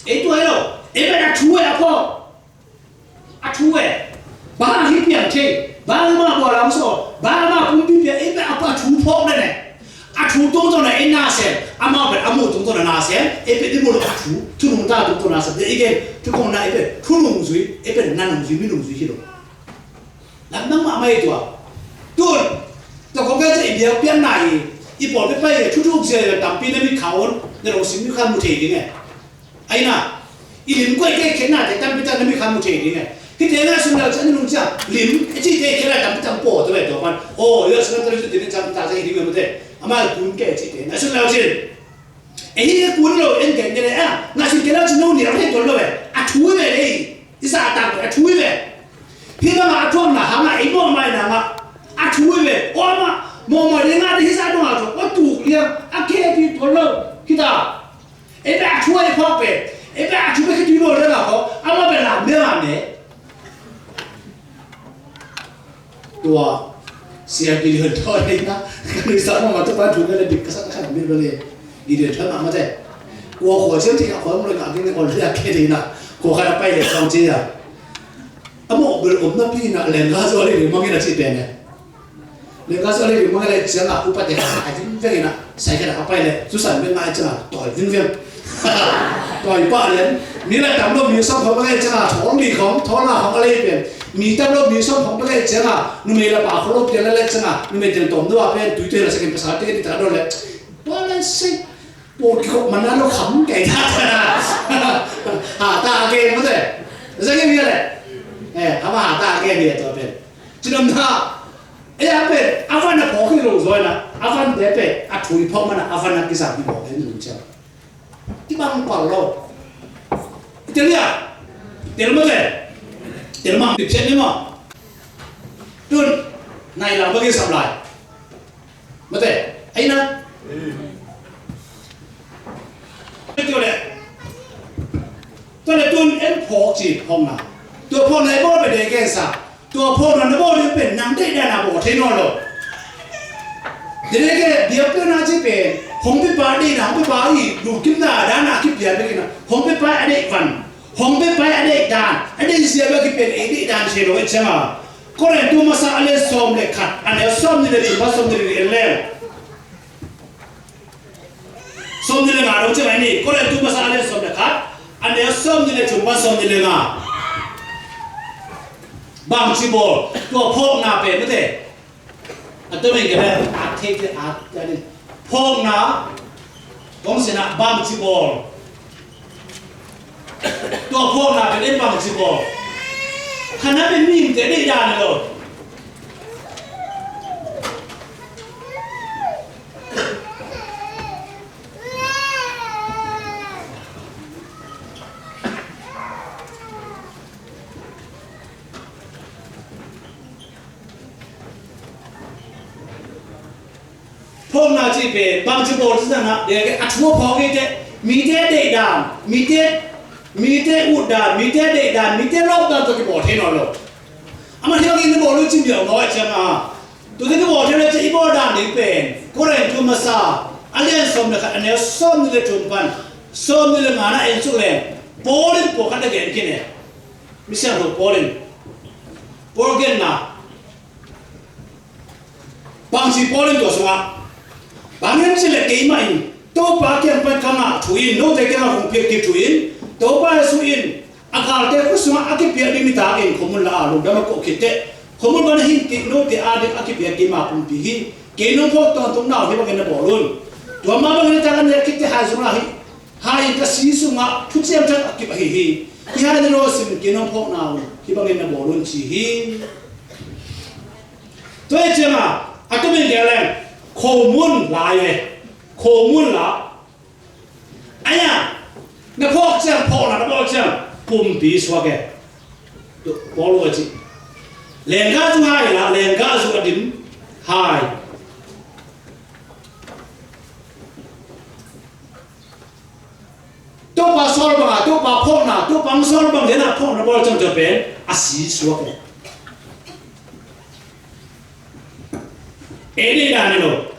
ấy tôi đâu ấy về đã chú ấy phó chú ấy ba hít miệng chơi ba mà bỏ lắm rồi ba mà cũng biết ấy về apa chú phó đây này chú tôi cho này na xem ama về ấm mộ tôi cho na xem ấy về đi mua lỗ chú thu nung ta tôi na xem để cái tôi còn lại về thu nung dưới ấy về na nung dưới mi nung dưới kia đâu làm năng mà mày tụi tuầnแต่ก็แค่จะอีเดียวเปลี่ยนไหนอีปอดไปทุกๆเสียต่ำปีนั้นมีเขาในโรงสินมีคำมุเทดิไงไอ้น่ะอีหลิมก็ไอ้แค่หน้าแต่ต่ำปีนั้นมีคำมุเทดิไงที่เดี๋ยวน่าสนใจฉันนึกว่าหลิมไอ้ที่แค่หน้าต่ำปีนั้นปอดด้วยตัวมันโอ้เรื่องสำคัญตอนนี้จะเดี๋ยวจำตาจะเห็นดีมั้ยมั้ยอามาคุณแก่ที่เดี๋ยวน่าสนใจจริงไอ้ที่คุณเราเอ็นแก่เนี่ยอ่ะน่าสนใจแล้วจะโน่นนี่เราให้ตัวเราแบบอ่ะช่วยเลยที่สาตาอ่ะช่วยเลยพี่มาท่วมน่ะหามาไอ้บ่ไม่น่ะมาอาช่วยเลยโอ้มามองมาเรื่องอะไรที่สาดงอาจว่าถูกเลี้ยงอาแค่ที่ตัวเราคิดว่าไอ้แบบช่วยพ่อเป็ดไอ้แบบช่วยแค่ที่โน่นแล้วก็เอามาเป็นหลังเรื่องอะไรตัวเสียกิเลสทอดเองนะคือสาวมาตัวถูกกันเลยดิกษัตริย์ข้ามีเรื่องเลยกิเลสทอดมาได้กลัวหัวเชี่ยวที่เขาไม่รู้กันที่นี่คนเรียกแค่นี้นะกลัวใครไปเลยจองเจียอ่ะโมเบลอมนับพี่นะเล่นก้าส่วนนี้มันก็น่าจะเป็นเนี่ยเรื่องการสอนเรื่องมันก็เลยเสียงอ่ะอุปถัมภ์ไอ้ที่เรื่องน่ะใส่กันเอาไปเลยสุสันเป็นมาจังต่อยวิ่งต่อยป้าเลยมีอะไรตามรถมีซ่อมของอะไรจังท้องมีของท้องหน้าของอะไรเป็นมีตามรถมีซ่อมของอะไรจังนุ่มเอละปากเขาลบเปลี่ยนอะไรจังนุ่มเอเดินตรงด้วยเป็นตุ้ยตุ้ยละสักภาษาที่ติดตาโดนเลยป้าเลยสิปวดขี้มันนั่นเราขำไก่ท่าหาตาเกมมั้งเลยสักแค่มีอะไรเอามาหาตาเกมเนี่ยตัวเป็นจุดนั้นไอ้อาเป็ดอาฟันน่ะพอขึ้นลงซอยนะอาฟันเด็ดเป็ดอาถุยพอมันน่ะอาฟันน่ะกิสาที่บอกให้หนูเจ้าที่บางเปล่าเราเดี๋ยวเนี่ยเดี๋ยวมาเลยเดี๋ยวมาติดเช็ดนี่มั้งจุนนายเราเมื่อกี้สับลายมาเตะไอ้นะเดี๋ยวเนี่ยตัวเนี่ยจุนเอ็นพอจีบห้องน่ะตัวพอไหนบ่ไปเด็กแก่ซะตัวพ่อมันบ่ได้เป็นนางได้ได้นะบ่เทนอลเดี๋ยวแกเดี๋ยวเป็นอาชีพเป็นห้องไปปาร์ตี้นะห้องไปปาร์ตี้ดูกินได้ด้านอาชีพเดียวไปกันนะห้องไปปาร์ตี้ฟันห้องไปปาร์ตี้ด้านอันนี้เสียไปกี่เป็นไอ้ที่ด้านเชโร่ใช่ไหมก็เลยตัวมาซาเลสอมเลยขัดอันนี้ซ้อมนี่เลยจุดว่าซ้อมนี่เลยเล่ซ้อมนี่เลยงานเราใช่ไหมนี่ก็เลยตัวมาซาเลสอมเลยขัดอันนี้ซ้อมนี่เลยจุดว่าซ้อมนี่เลยงานบางชีบอลตัวพกนาเป็นไม่ได้อันตัวนี้ก็ได้อาเทที่อาอะไรพกนาของสินะบางชีบอลตัวพกนาเป็นได้บางชีบอลขณะเป็นมีมแต่ได้ยาเลย พวกนาจีเปบางจีโบสนะเดี๋ยวอัดหัวพอกันเจมีเทเดดานมีเทอุดดานมีเทเดดานมีเทรอบดานตัวที่บอกเท่นอลอามาที่เรากินที่บอกรู้จริงเดียวน้อยจังอ่ะตัวที่บอกเท่นจะอีบอดานนี่เป็นก็เรนจุมาซาอะไรสมนะครับอันนี้สมนี่เลยจุนปันสมนี่เลยงานะเอ็นสุเลนโพลินพวกกันได้เก่งกินเนี่ยมิเชลโรโพลินโพลินนะบางทีโพลินตัวสวะบางทีสิเล็กเกี่ยมอินตัวปากยังเป็นขนาดถุยโน้ตเด็กยังคงเพียงที่ถุยตัวปากสุอินอากาศเด็กก็สวะอากิเปียดิมิตาอินขมุนละอาลุดามาโกคิดเตขมุนมันหินติโน้ตอาดิอากิเปียกิมาปุ่มปีหิ cái nông phốt toàn tung nào thì bằng cái nó bỏ luôn rồi mà bằng cái ta ăn cái hai số là hai cái xí số mà chút xem chắc kịp hi hai cái đó xin cái nông phốt nào thì bằng cái nó bỏ luôn chỉ hi tôi chưa mà tôi mình cái này khổ muốn lại này khổ muốn là anh à nó phốt xem phốt là nó bỏ xem bùm bí xóa cái bỏ luôn chị lên gác thứ hai là lên gác số điểm hai tôi bảo sol bằng tôi bảo phốt nào tôi bằng sol bằng thế nào phốt nó bỏ trong chỗ bên xí xóa cái ini dan itu,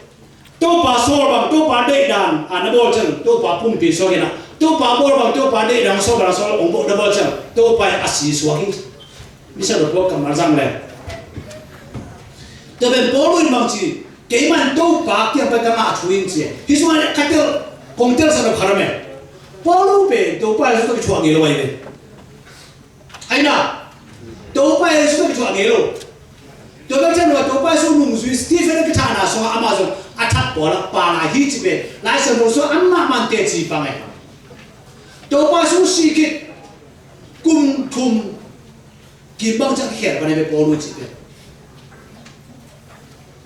tu pasal bang, tu padai dan, anda boleh cakap, tu papun pisau kena, tu papor bang, tu padai dan sol ombok double cakap, tu pai asih suami, bisa dapat kamar zangle. Tapi boleh bang si, keiman tu pak yang pertama cuin si, hisman katil kontel sana kharame, boleh be, tu pai itu kecuali gelo aja, aina, tu pai itu kecuali gelo. tôi bây giờ nói tôi bây giờ nung suy Stephen cái thằng nào xong Amazon attack bỏ là bà là hit về lại xem một số ăn mà man tệ gì bằng này tôi bây giờ suy cái cung thum kim bằng chắc khẹt vào này về bỏ luôn chị về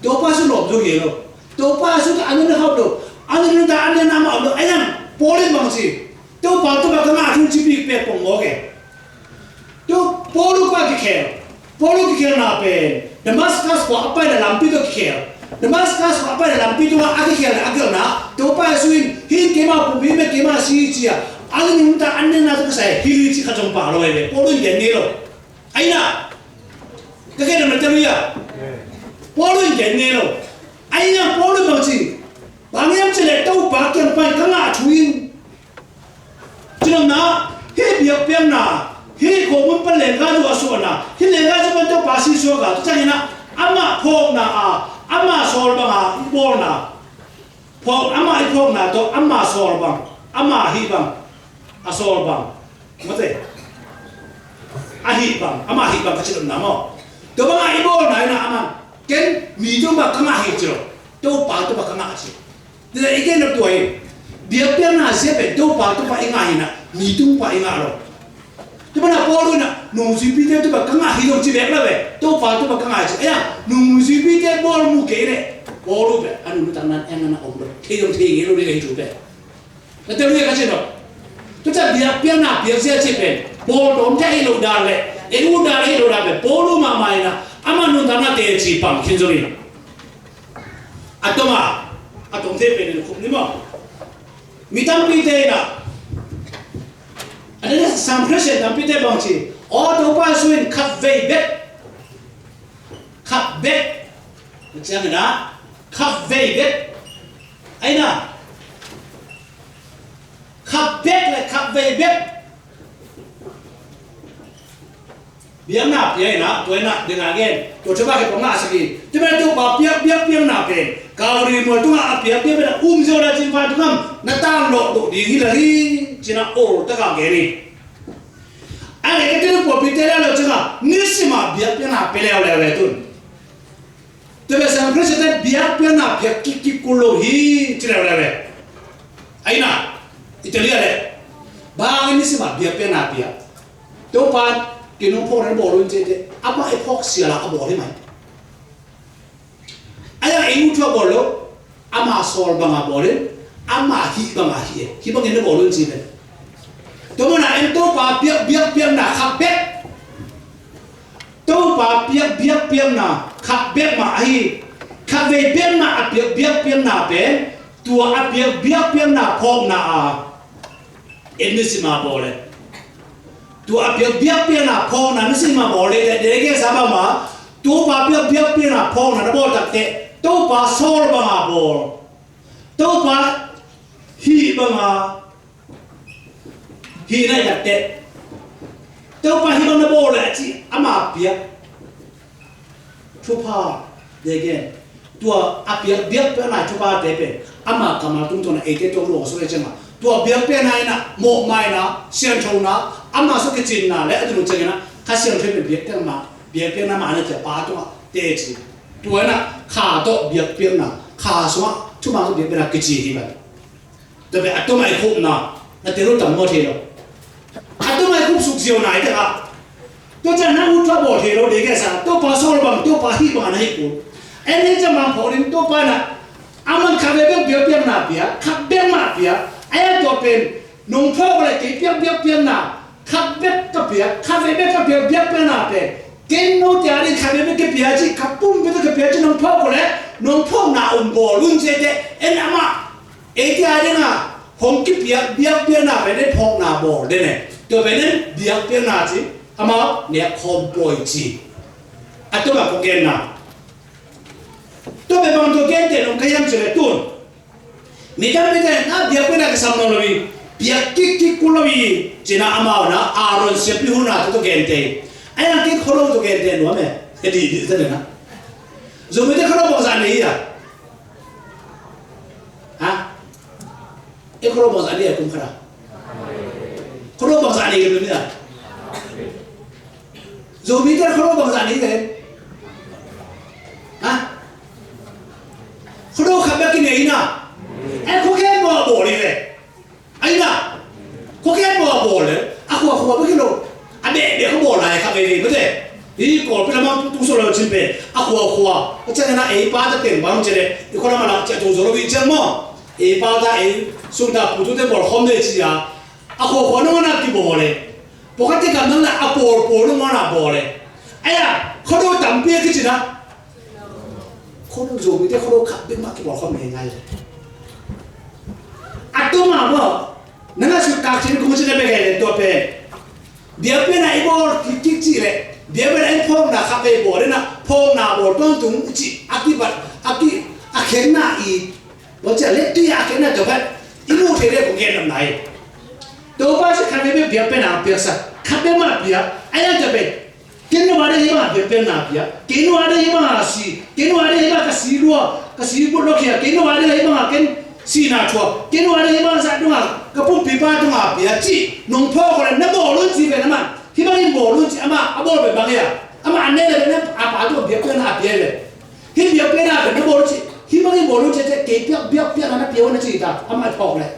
tôi bây giờ lộn tôi gì rồi tôi bây giờ anh nó học được anh nó đã anh nó làm được anh em bỏ lên bằng gì tôi bảo tôi cái nào cũng chỉ bị về bỏng ngó cái tôi bỏ luôn qua cái khẹt bỏ luôn cái khẹt nào về Damascus ko apa da lampi to kher Damascus ko apa da lampi to agi kher agil na to pa suin hi kema pu bi me kema si chia agi nim ta anne na to sai hi chi kha jong pa lo le po lo yen ne lo ai na ka ke da ma taru ya po lo yen ne lo ai na po lo ba chi ba ngem che le to pa ken pa ka nga chuin chino na he biak pem na hi ko mun pan le ga ju asu na hi le ga ju ban to pa si so ga to chani na ama phok na ama sol ba ma bol na phok ama I phok na to ama sol ba ama hi ba a sol ba mate a hi ba ama hi ba ka chi na mo to ba I bol na na ama ken mi to ba ka ma hi chiro to pa to ba ka ma chi de again no to ai biak pem na se pe to pa to pa inga hi na mi tung pa inga ro tu mana polu na nung sipi te tu ba kanga hidong ci bek la be to pa tu ba kanga ci ya nung sipi te bol mu ke ne polu be anu lu tanan en na om do hidong te ge lo de ge ju be na te lu ka ci no tu ta bia pia na bia sia ci be pol dom te lo da le e lu da le lo da be polu ma mai na ama nu tana te ci pam kin zo ni atoma atom te pe ne ko ni mo mi tam pi te na ada sampresen tapi te bangci auto pasuin kap veibet macam mana kap veibet aina kap veibet biar nap ya ina tu ina dengan gen tu coba ke pengas lagi cuba tu biar nap ke kau ni mau tu biar benda zola jimpa tu kan natang lo di lagi cina tak gini ada kita tu pitera lo cina nisma biar nap le tu tapi saya merasa biar nap biar kiki kulo hi cina le aina itu lihat le bang ini nisma biar nap biar tu pan kinong phok na bolon je apa epoch siala ka boli mai aya inu thua bolo ama sol banga bolin ama hi banga hi bang ne bolon je to mana em to pa biak na khap bet to pa biak na khap bet ma hi khap ve bet na biak na be tua biak na phok na enisima bole tu biak na phone na nisi ma bole de ke saba ma tu pa biak na phone na bol tak te tu pa sol ba ma bol tu pa hi ba ma hi na ya te tu pa hi ba na bol la chi ama biak tu pa de ke tu biak na tu pa de pe ama kamal tung to na ete to lo so le chama tu biak na mo mai na sian chou na ama so ke chin na le adu che na ka sian thwe biak na ma na che pa to te chi ตัวน่ะขาโตเบียกเปียงน่ะขาสวะทุกมาก็เบียกเป็นกิจิที่มันแต่แบบตัวไม่คุ้มน่ะนั่นเดี๋ยวเราตั้งหมดเลยตัวไม่คุ้มสุกเสียวไหนเด้อตัวจะนั่งอุทธบทเฮโรเด็กแค่ตัวภาษาเราบังตัวภาษีบังให้กูเอ็นนี่จะมาพอดีตัวไปน่ะอามันขับเบี้ยเปียงน่ะเปียขับเบี้ยมาเปียไอ้ตัวเป็นนุ่งพ่ออะไรกี่เปียน่ะขับเบี้ยกับเปียขับเบี้ยกับเปียน่ะเปียเกณฑ์โน้ตยาดิขับเบี้ยกับเปียจีขับปุ่มเบี้ยกับเปียจีนุ่งพ่ออะไรนุ่งพ่อน่ะบอลลุ่นเจเดเอ็นอามาเอ็ดยาดิน่ะหงกิเปียน่ะไปได้พ่อน่ะบอลเด้เนี่ยตัวเป็นเนี่ยเปียน่ะจีอามาเนี่ยคอมโพยจีตัวแบบโคเกนน่ะตัวเป็นบางตัวเกนเดนองค์ยังเจริญตุนมีการไม่ได้นะเบียเป็นอะไรสัมโนลวีเบียกิกุลวีจีน่าอามานะอารอนเซปิหุน่ะตัวเกนเดไอ้ยังกิขโลตัวเกนเดนวะแม่เอ็ดดี้เสร็จนะจะไม่ได้ขโลบอกสันนี่อ่ะฮะเอ็ขโลบอกสันนี่คุ้มขนาดขโลบอกสันนี่กันเลยอ่ะจะไม่ได้ขโลบอกสันนี่กันฮะขโลขับแบบกินเองนะไอ้คุกแค่บัวบ่อเลยไอ้น่ะคุกแค่บัวบ่อเลยอะขวบไม่กินหรอกอันเด็กเขาบ่ออะไรครับไอ้ไม่ได้นี่ก่อนเป็นอะไรมาตุ้งโซ่เราชิมเป็นอะขวบก็จะนะไอ้ป้าจะเต็มบ้านเจเลยอีกคนละมันจะตุ้งโซ่เราวิ่งเจ้ามั่งไอ้ป้าจะไอ้สุดท้ายผู้ทุกเด็กบ่อคอมเดจิอะอะขวบน้องน่ะที่บ่อเลยปกติกันนั่นแหละอะบ่อน้องน่ะบ่อเลยไอ้อะเขาดูตั้มเปี้ยขึ้นจีนะเขาดูโจมีแต่เขาดูขับเป็นมากที่บ่อคอมเดง่ายเลยอะตัวมาบ่นั่นก็สุดการที่คุณจะได้ไปเห็นตัวเป็นเดี๋ยวเป็นไอ้บอลที่จีเลยเดี๋ยวเป็นไอ้พงนะขับไอ้บอลเลยนะพงนะบอลต้องถึงจีอากิบัดอาเข็นหน้าอีว่าจะเล็กที่อาเข็นหน้าตัวเป็นอีนู่นเทเรื่องของแกนั่นไหนตัวป้าจะขับไปเบียเป็นอาเบียสักขับไปมาเบียไอ้นั่นจะเป็นกินวันนี้มาเบียเป็นอาเบียกินวันนี้มาสีกินวันนี้มากระสีรัวกระสีบุญโลกีกินวันนี้มากินสีน่าชัวกินวันนี้มาสักดวงกระปุกปีบ้าดวงอาเบียจีน้องพ่อคนนั้นน้ำบอลลุ้นจีเป็นน้ำมันที่บ้านบอลลุ้นจีอามาอาบอลเป็นบางอย่างอามาอันนี้เลยเป็นอาปาตัวเบียเป็นอาเบียเลยที่เบียเป็นอาเป็นน้ำบอลลุ้นจีที่บ้านบอลลุ้นจีจะเก็บเบียนั่นเบียวันนั้นจีตาอามาพ่อเลย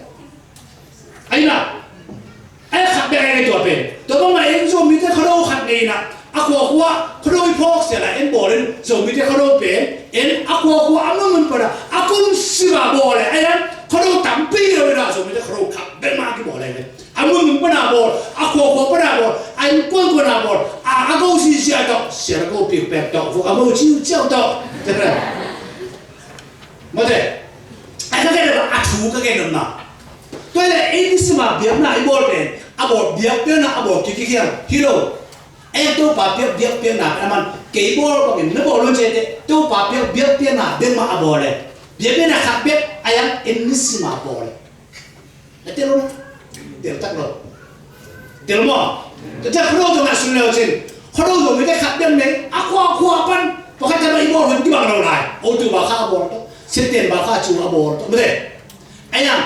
ไอ้น่ะไอ้ขับไปไอ้ตัวเป็นตัวบ้านเองส่วนมีแต่เขาโดขับเองนะอาขวบว่าเขาโดนพ่อเสียละเอ็นบอลเลยส่วนมีแต่เขาโดนเป็นเอ็นอาขวบว่าอามันมันเป็นอาคุณสิบาบอลเลยไอ้นั้นเขาโดนตั้มปีเลยนะส่วนมีแต่เขาโดนขับเป็นมากที่บอลเลยอามันมันเป็นอาบอลอาขวบเป็นอาบอลไอ้ก้นเป็นอาบอลอากูสิเสียต่อเสียกูเปียกเปียกต่อพวกอามันชิวเจ้าต่อใช่ไหมไม่ใช่ไอ้ก็แค่แบบอาชูก็แค่นั้นนะตัวเลยไอ้ที่สิมาเบียบนะไอ้บอลเป็นอาบอลเบียบเป็นนะอาบอลกี่กี่ฮิโร่ไอ้ตัวป่าเบียบนะมันเกี่ยบอลก็เป็นน้ำบอลลุ้นเจเดตัวป่าเบียบนะเดินมาอาบอลเลยเบียบเป็นนะขับเบียบไอ้ยังเอ็นนิสิมาบอลเลยแล้วเดี๋ยวนะเดี๋ยวตักเราเดี๋ยวมั้งแต่ถ้าเขาโดนมาสุดแล้วจริงเขาโดนไม่ได้ขับเบียบเลยอาขวบปันพอเขาจะไปบอลมันที่บางเราได้โอ้ตัวบ้าข้าบอลต้องเส้นเตียนบ้าข้าจูอาบอลต้องไม่ได้ไอ้ยัง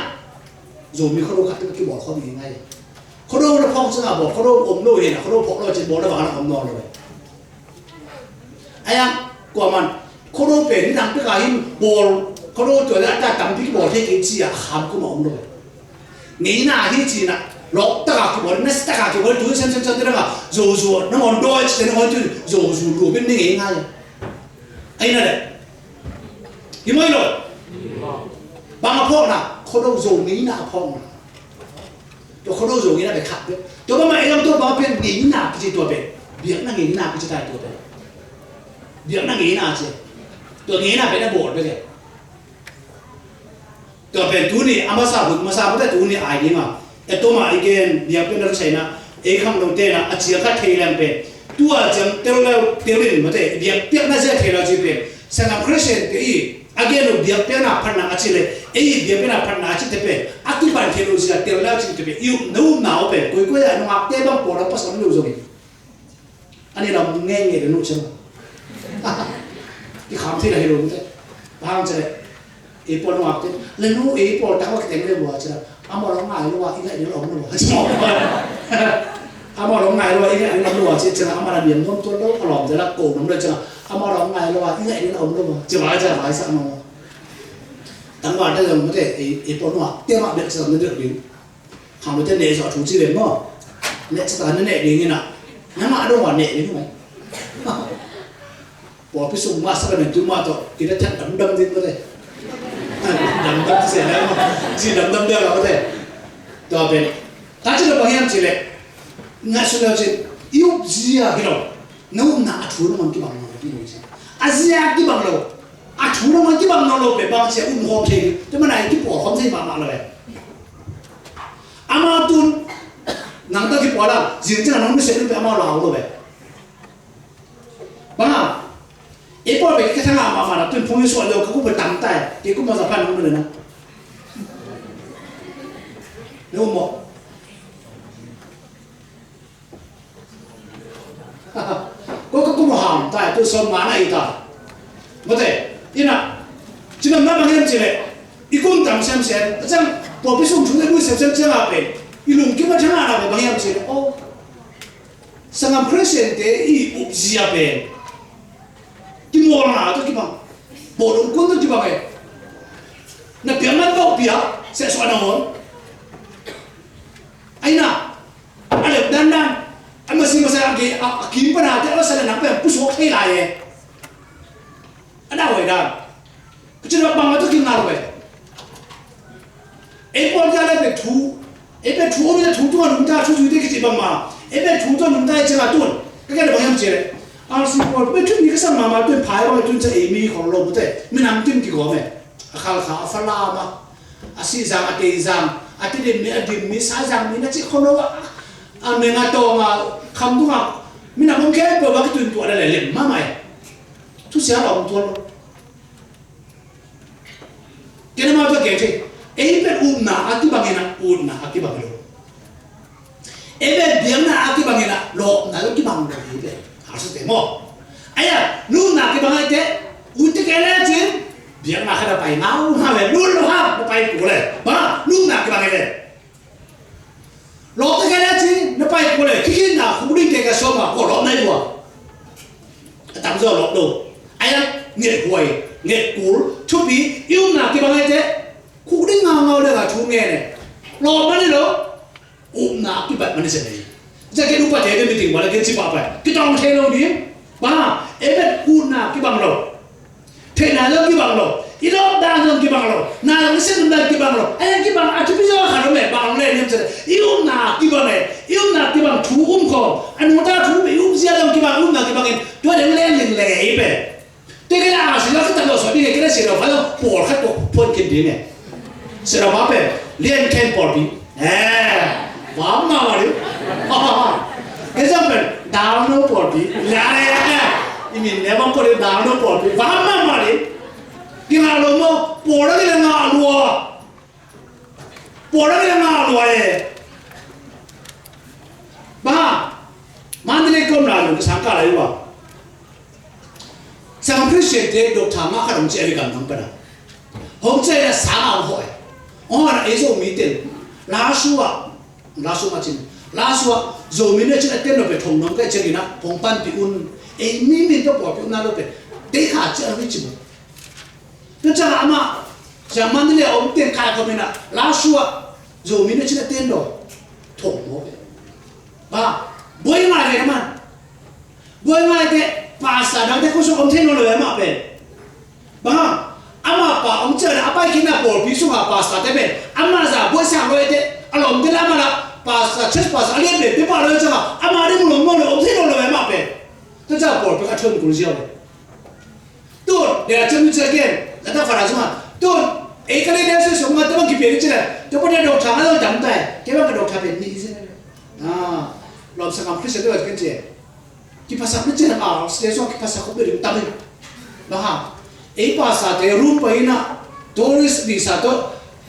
โจมีเขาโดนขับเป็นกี่บอลเขามียังไงเขาโดนพ่อซึ่งอาบอกเขาโดนอมโน่เห็นเขาโดนพกเราจะบอลแล้วบางคนอมนอนเลยไอ้ยังกว่ามันเขาโดนเป็นที่ทำพิการหิมบอลเขาโดนตัวนั้นแต่ตั้งพิกบอลที่กินจีอ่ะหามก็มาอมเลยนี่น่าที่จีน่ะล็อกตะกักบอลนั่นตะกักบอลดูเส้นเรื่องอ่ะโจน้ำมันด้วยเส้นมันดูโจรู้เป็นยังไงไอ้นั่นแหละยังไม่หรอกบางพ่อน่ะเขาโดนโจนี่น่ะพ่อน่ะตัวเขาโดนโจนี่น่ะไปขับด้วยตัวบ้านไอ้เราตัวบ้านเป็นหนีหน้าพิจิตตัวเป็นเบียดนั่งหนีหน้าพิจิตได้ตัวเป็นเบียดนั่งหนีหน้าเจ้ตัวหนีหน้าเป็นนักบอลไปเลยตัวเป็นตัวนี้อามาซาบุมาซาบุแต่ตัวนี้ไอ้นี่มาไอ้ตัวมาไอ้เกณฑ์เบียดเป็นนักใช่นะไอ้คำลงเต้นะอาเจียกัดเทเลมเป็นตัวจังเตลเลเตลินมาเตเบียดเปียกน่าจะเทเลจีเป็นสังกัดคริสเตียนที่อาเกณฑ์เบียดเป็นนักพันนักอาชีพเลยไอ้เบียดเป็นนักพันนักอาชีพเป็นอาทิตย์ปันเทโลจีเตลเลจีเป็นยูนู้นหนาวเป็นคุยๆน้องอักเต้บังปวดแล้วพัสดุอยู่ตรงนี้อันนี้เราเงี้ยเดี๋ยวนู้นใช่ไหมที่คำที่เราเห็นรู้มั้ยบ้างจะเลยไอ้ปอน้องอักเต้แล้วนู้นไอ้ปอตั้งว่าเต็มเลยว่าจะอามาร้องไห้หรือว่าอีกแล้วเดี๋ยวร้องหนูจะมองไป ama lo ngai lo ina ina lo chi changa ama na biam nom to lo alom de la ko nom lo changa ama lo ngai lo ina ina om lo chi wa cha vai sa no tang wa da jong de e po no te ma be sa ne de bi hang lo te ne so chu chi le mo ne cha ta ne ne de na na ma do wa ne ni mo bỏ cái súng mát ra mình tụi mà thôi, thì nó chặt đấm đâm đi có thể, đấm đâm thì sẽ là chỉ đấm đâm được là có thể, đó bên, ta chỉ là bảo hiểm chỉ là, ngay sau đó chỉ yêu gì à cái đó, nếu nã chú nó mang cái bằng nào cái gì, Asia cái bằng nào, chú nó mang cái bằng nào rồi, bằng sẽ ủng hộ thì, chứ mà này cái bỏ không thấy bằng nào rồi, ama tuân, nàng ta cái bỏ là, riêng cho nó mới sẽ được ama lão rồi, bằng nào ít bỏ về cái thằng nào mà tuyên phong số lượng cũng phải tạm tại thì cũng bao giờ phải không được nữa nếu một có cũng hỏng tại tôi sống má này ta có thể như nào chỉ là năm em chỉ này ít cũng tạm xem chẳng bỏ cái số chúng ta cũng xem chưa là về ít lùng cái mà thằng nào về bằng em chỉ ô sang làm Christian thế ít úp gì à về cái mồ nào tôi cái bằng bộ đội quân tôi cái bằng này là tiếng mắt vào bia sẽ xoay nào hơn anh nào anh được đan anh mà xin mà sẽ cái kiếm cái nào thì nó sẽ là nắm về bút số thay lại ấy anh đâu vậy đó cái chuyện bằng nó tôi kiếm nào vậy em còn ra đây về thú em về thú bây giờ thú tôi làm ta thú gì cái gì bằng mà em về thú tôi làm ta chỉ là tuần cái này bằng em chỉ đấy 알수 있고 왜 좀 이게 상 마마 좀 봐요 좀 저 이미 걸로 못해 민남 좀 기고 매 아칼카 아팔라마 아시장 아테이장 아테데 미아디 미사장 미나치 콜로 아 메가 또가 감동아 미나 뭔게 뭐 막이 좀 또래 마마에 투시야 엄토로 걔네 마도 걔지 에이베 우나 아티방이나 우나 아티방으로 에베 비앙나 아티방이나 로 나도 기방으로 이베 harus demo. Ayah, lu nak ke bangai te, untuk kalian jen, biar nak ada pai mau, hawe, lu ha, pai boleh, bah, lu nak ke bangai te. Lo tu kalian jen, nak pai boleh, kiki nak, kemudian kita semua, kau lo naik buat, tak bisa lo tu. Ayah, nget kuai, nget kul, cubi, you nak ke bangai te, kemudian ngau dah kat cungai ni, lo mana lo, nak ke bangai mana sendiri. Jadi lupa dia meeting, malah kita siapa apa? Kita orang thelo dia, bah, ebet kuna kita banglo, thelo kita banglo, itu dah orang kita banglo, nah mesin dah kita banglo, ayah kita bang, acuh bisa kalau me banglo ni macam, itu nak kita bang, itu nak kita bang, thum kau, anu dah thum, itu siapa kita bang, nak kita bangin, tu ada yang lain ebet, tapi kalau asal kita tahu soal ini kita siapa, kalau por kat por kita ni, siapa apa? Lian ken porbi, Bám nào mà đi, cái sao mình đào nó bỏ đi, là này nè, thì mình nếu mà có đi đào nó bỏ đi, bám nào mà đi, cái nào luôn mà bỏ ra cái nào luôn, bỏ ra cái nào luôn ấy, ba, mang đi công nào luôn cái sáng cả lại luôn, sáng Christian thế được thằng mà không chơi cái thằng bên đó, không chơi là sáng ao hỏi, là ấy số mỹ tiền, lá số macam lá số rồi mình nói chuyện là về thùng nông cái chuyện này phong pan bị un ấy mình đó bỏ bị un nào về để khá chơi với chim nó chẳng là mà chẳng mang đi ông tiền khai của mình là lá số rồi mình nói chuyện là tiền đó thùng nó về ba bơi ngay vậy mà bơi ngay cái pasta đang thấy có số ông thiên nóเลยmà về ba ama pa ông chơi là apa kia na bỏ bị số mà pasta thế về ama ra bơi sang rồi thế alom dia lama lah pas chest pas alien be pe pa lo cha ama ri mu lo om thino lo ma pe to cha por pe ka thon ku jiao to de cha mu cha gen la ta fara sma to e ka le de se so ma ta ba ki pe chi la to pa de do cha lo dam tai ke ba ka do tha pe ni se na lo sa kam phis de wa ke che ki pa sa pe che na se so ki pa sa ko be ri ta be ba ha e pa sa te room pa ina tourist visa to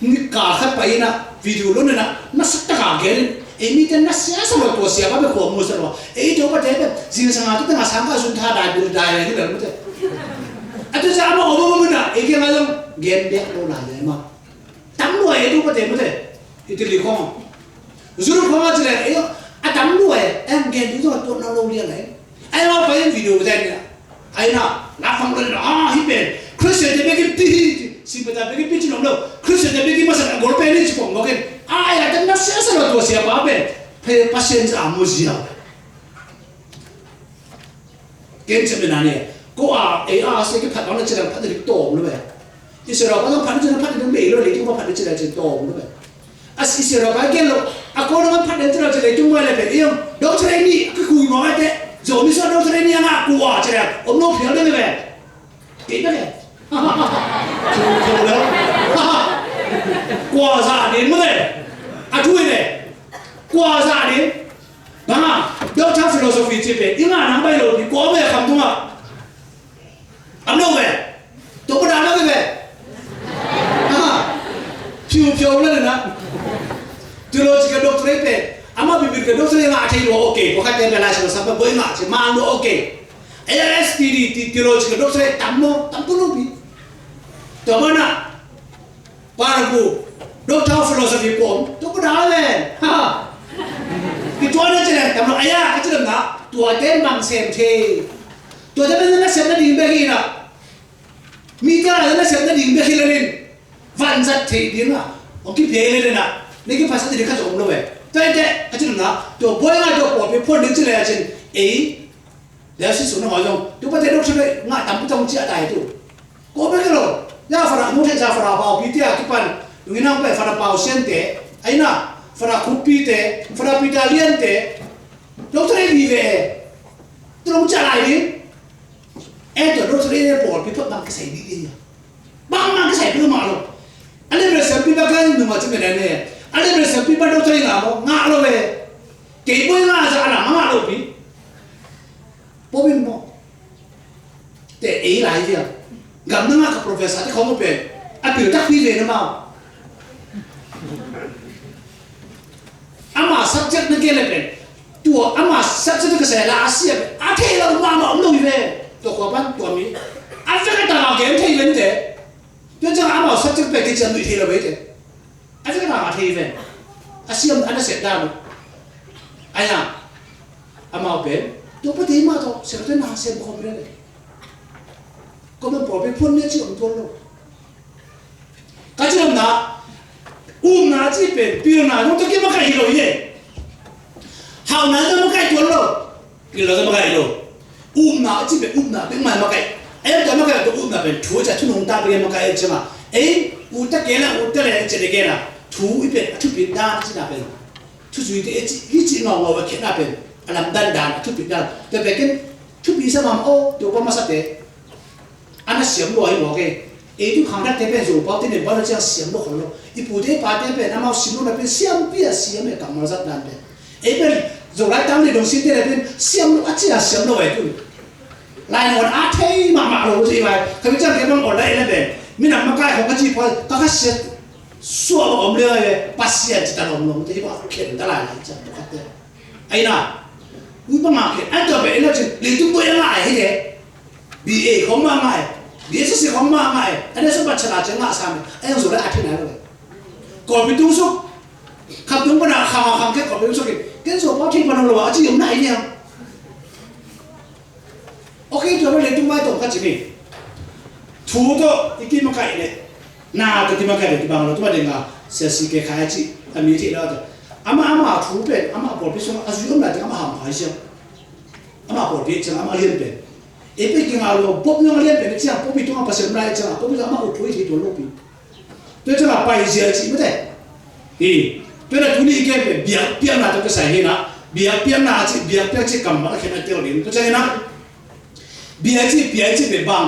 ni ka kha pa ina video lo na nasak taka gelin emi ten nasya sa lo to siapa be ko mo sa lo e to pa te sin sa ngatu tengah sangka sun tha dai bur dai ni lo te atu sa ma obo mo na e ke ngalam gen be lo la le ma tam lo e to pa te mo te itili ko zuru ko ma chile e ata tắm đuổi em ghen đúng rồi tôi nó lâu liền đấy ai mà phải video đây nè ai nào là phong lên đó hít bền Christian thì biết cái pi xin người ta biết cái pi chỉ làm đâu Christian thì biết cái mà sao gol bền đi chỉ phòng cái ai là nó sẽ là tôi sẽ bảo bền phải patient à mua gì à cái chuyện này nè cô ấy sẽ cái phản ứng là chỉ là phản ứng tổ luôn vậy Israel cóต้องphản ứng nó bị rồi thì chúng ta phản ứng chỉ là chỉ tổ luôn vậy Israel cái kia rồi cô nó phản ứng chỉ là chỉ chúng ta là phải yêu đâu cho nên đi cái cùi nói thế rồi mình sao đâu cho nên đi ngã của chỉ là ông nó phiền đấy vậy kỹ đấy không đâu qua ra đến mới chui này qua ra đến đó đâu cho philosophy chỉ về những nằm bay rồi thì có về không đúng không ấm đâu về tôi có đá đâu về phiêu lên nè từ lúc chỉ cái doctor về ama bibir cái doctor ngã thấy rồi ok có khách đến lại rồi sao với ngã chỉ mang rồi ok LSD từ lúc chỉ cái doctor tắm luôn đi tôi mới nè para cô doctor philosophy của tôi có đá về cái chỗ này chỉ là tầm ai cái chỗ đó tuổi tên bằng xem thế tuổi tên nó xem nó đi về kia nè mi cái là nó xem nó đi về kia lên văn giật thì tiếng à ông kia về lên nè nên cái phát sinh thì cái chỗ ông đâu vậy thế cái chỗ đó tuổi bôi ngay tuổi bỏ bị phun đến chỗ này trên ấyแล้วสิสุนhỏi rằng tôi có thể đốt chơi ngại tắm trong chia tài tu có biết cái rồi ya phải mua thêm ra phải bảo bị tiệt cái pan người nào phải phải bảo xem thế ấy nè phải copy thế phải pita liên thế đốt chơi gì về tôi không trả lại đi em tuổi đốt chơi này bỏ bị phật bằng cái sấy đi đi bằng cái sấy đưa mà rồi anh em xem bị bao cái nhưng mà chỉ cái này anh em xem bị bao đốt chơi ngã rồi về cái bôi ngã ra là ngã rồi bị bố bên mò để ý lại gì à gặp nó các professor thì không có về biểu tác quy về nó mau ama subject nó kia lại về tua ama subject cái sẽ là Asia thế là mà ông đâu về tôi có bắt tôi mi anh phải cái nào cái thấy vấn đề cho nên ama subject về cái chân bị thì là vậy thế anh phải cái nào thấy về Asia anh sẽ ra được anh à ama về tôi có thấy mà thôi sẽ thế nào xem không biết đấy có một bộ phim phun nhất chứ ông thôn đâu cái chuyện nào na chỉเป็นปีนะnó tôi kiếm một cái rồi vậy hào na nó một cái tuần rồi cái là một cái rồi na chỉเป็นnaเป็นmà một cái em tôi một cái tôi naเป็นchúaจะทุ่งตาเป็นmột cái chứ mà ấy ta cái là ta là chỉ cái là chúaเป็นchúaเป็นด้านที่น่ะเป็นchúวที่ที่จีนเราว่าแค่น่ะเป็นอันนั้นด้านchúวเป็นด้านแต่เป็นchúวเป็นสมามโอ้ตัวประมาณสักเท่อันนั้นเสียงรวยบอกเองทุกครั้งที่เป็นรูปภาพที่เนี่ยบ้านเราจะเสียงบุคคลอีผู้ที่ปาร์ตี้เป็นน้ำมันสิ่งนั้นเป็นเสียงเปียเสียงเนี่ยกับมันสัตว์นั่นเป็นเป็นรูปร่างตั้งในดวงสิ่งที่เป็นเสียงอาจจะเสียงรวยคุณลายนวลอาเทย์มาเราใช่ไหมเขาจะเก็บมันออกได้เลยเป็นมีน้ำมันใกล้ของกระจีพอก็เสียส่วนอมเรือเลยปัสเสียจิตตลมลงที่ว่าเข็นตลาดอะไรจะตกใจไอ้น่ะวิปมาเข็นอันตัวเป็นเราจะหลีตุ้งตัวยังไงให้เด็กBA ของมาไงBSC ของมาไงอันนี้สมบัติฉลาดจังหวะสามไอ้ยังสุดได้อาทิตย์ไหนเลยก่อนไปตุ้งสุกขับตุ้งปนาข่าวคำแค่ก่อนไปตุ้งสุกกินสุกเพราะที่มันเราว่าจะอยู่ไหนเนี่ยโอเคตัวเราเรียนตุ้งไม้ตรงกันจีบถูกตัวอีกที่มาไก่เนี่ยนาตัวที่มาไก่ที่บางเราตัวเด็กอ่ะเสียสีเกขายจีอันนี้ที่เราจะอามาถูกเป็นอามาบอกไปส่งอายุมันจะอามาหามหายเชียวอามาบอกไปจังอามาเรียนเป็นไปกินอะไรปุ๊บยังเรียนเป็นเจ้าปุ๊บไปตัวมาภาษาอะไรเจ้าปุ๊บจะมาอุปถัมภ์ตัวลูกปีตัวจะมาไปเสียจีไม่ได้ตัวนั้นทุนอีกแค่เป็นเบียร์เปียนาตัวก็ใส่ให้นะเบียร์เปียนาจีเบียร์เปียจีกำมันแค่ไม่เท่านี้ตัวจะให้นะเบียร์จีเป็นบาง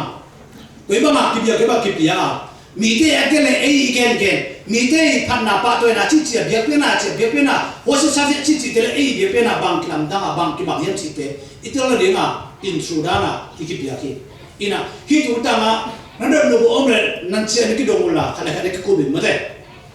ตัวบางอ่ะกี่เบียร์กี่บางกี่เบียร์มีเท่ากันเลยแก่มีเท่าพันนาปะตัวน่ะจีเบียร์เปียนาจีเบียร์เปียนาหัวสุดท้ายจีเท่าเลยเบียร์เปียนาบางกลางดังอ่ะบางกี่บางยังจีเท่อีตัวเราเรื่องอ่ะintrudana ikipiaki ina hitu tanga nando no omre nanchi ani kidongula kala kala kikubin mate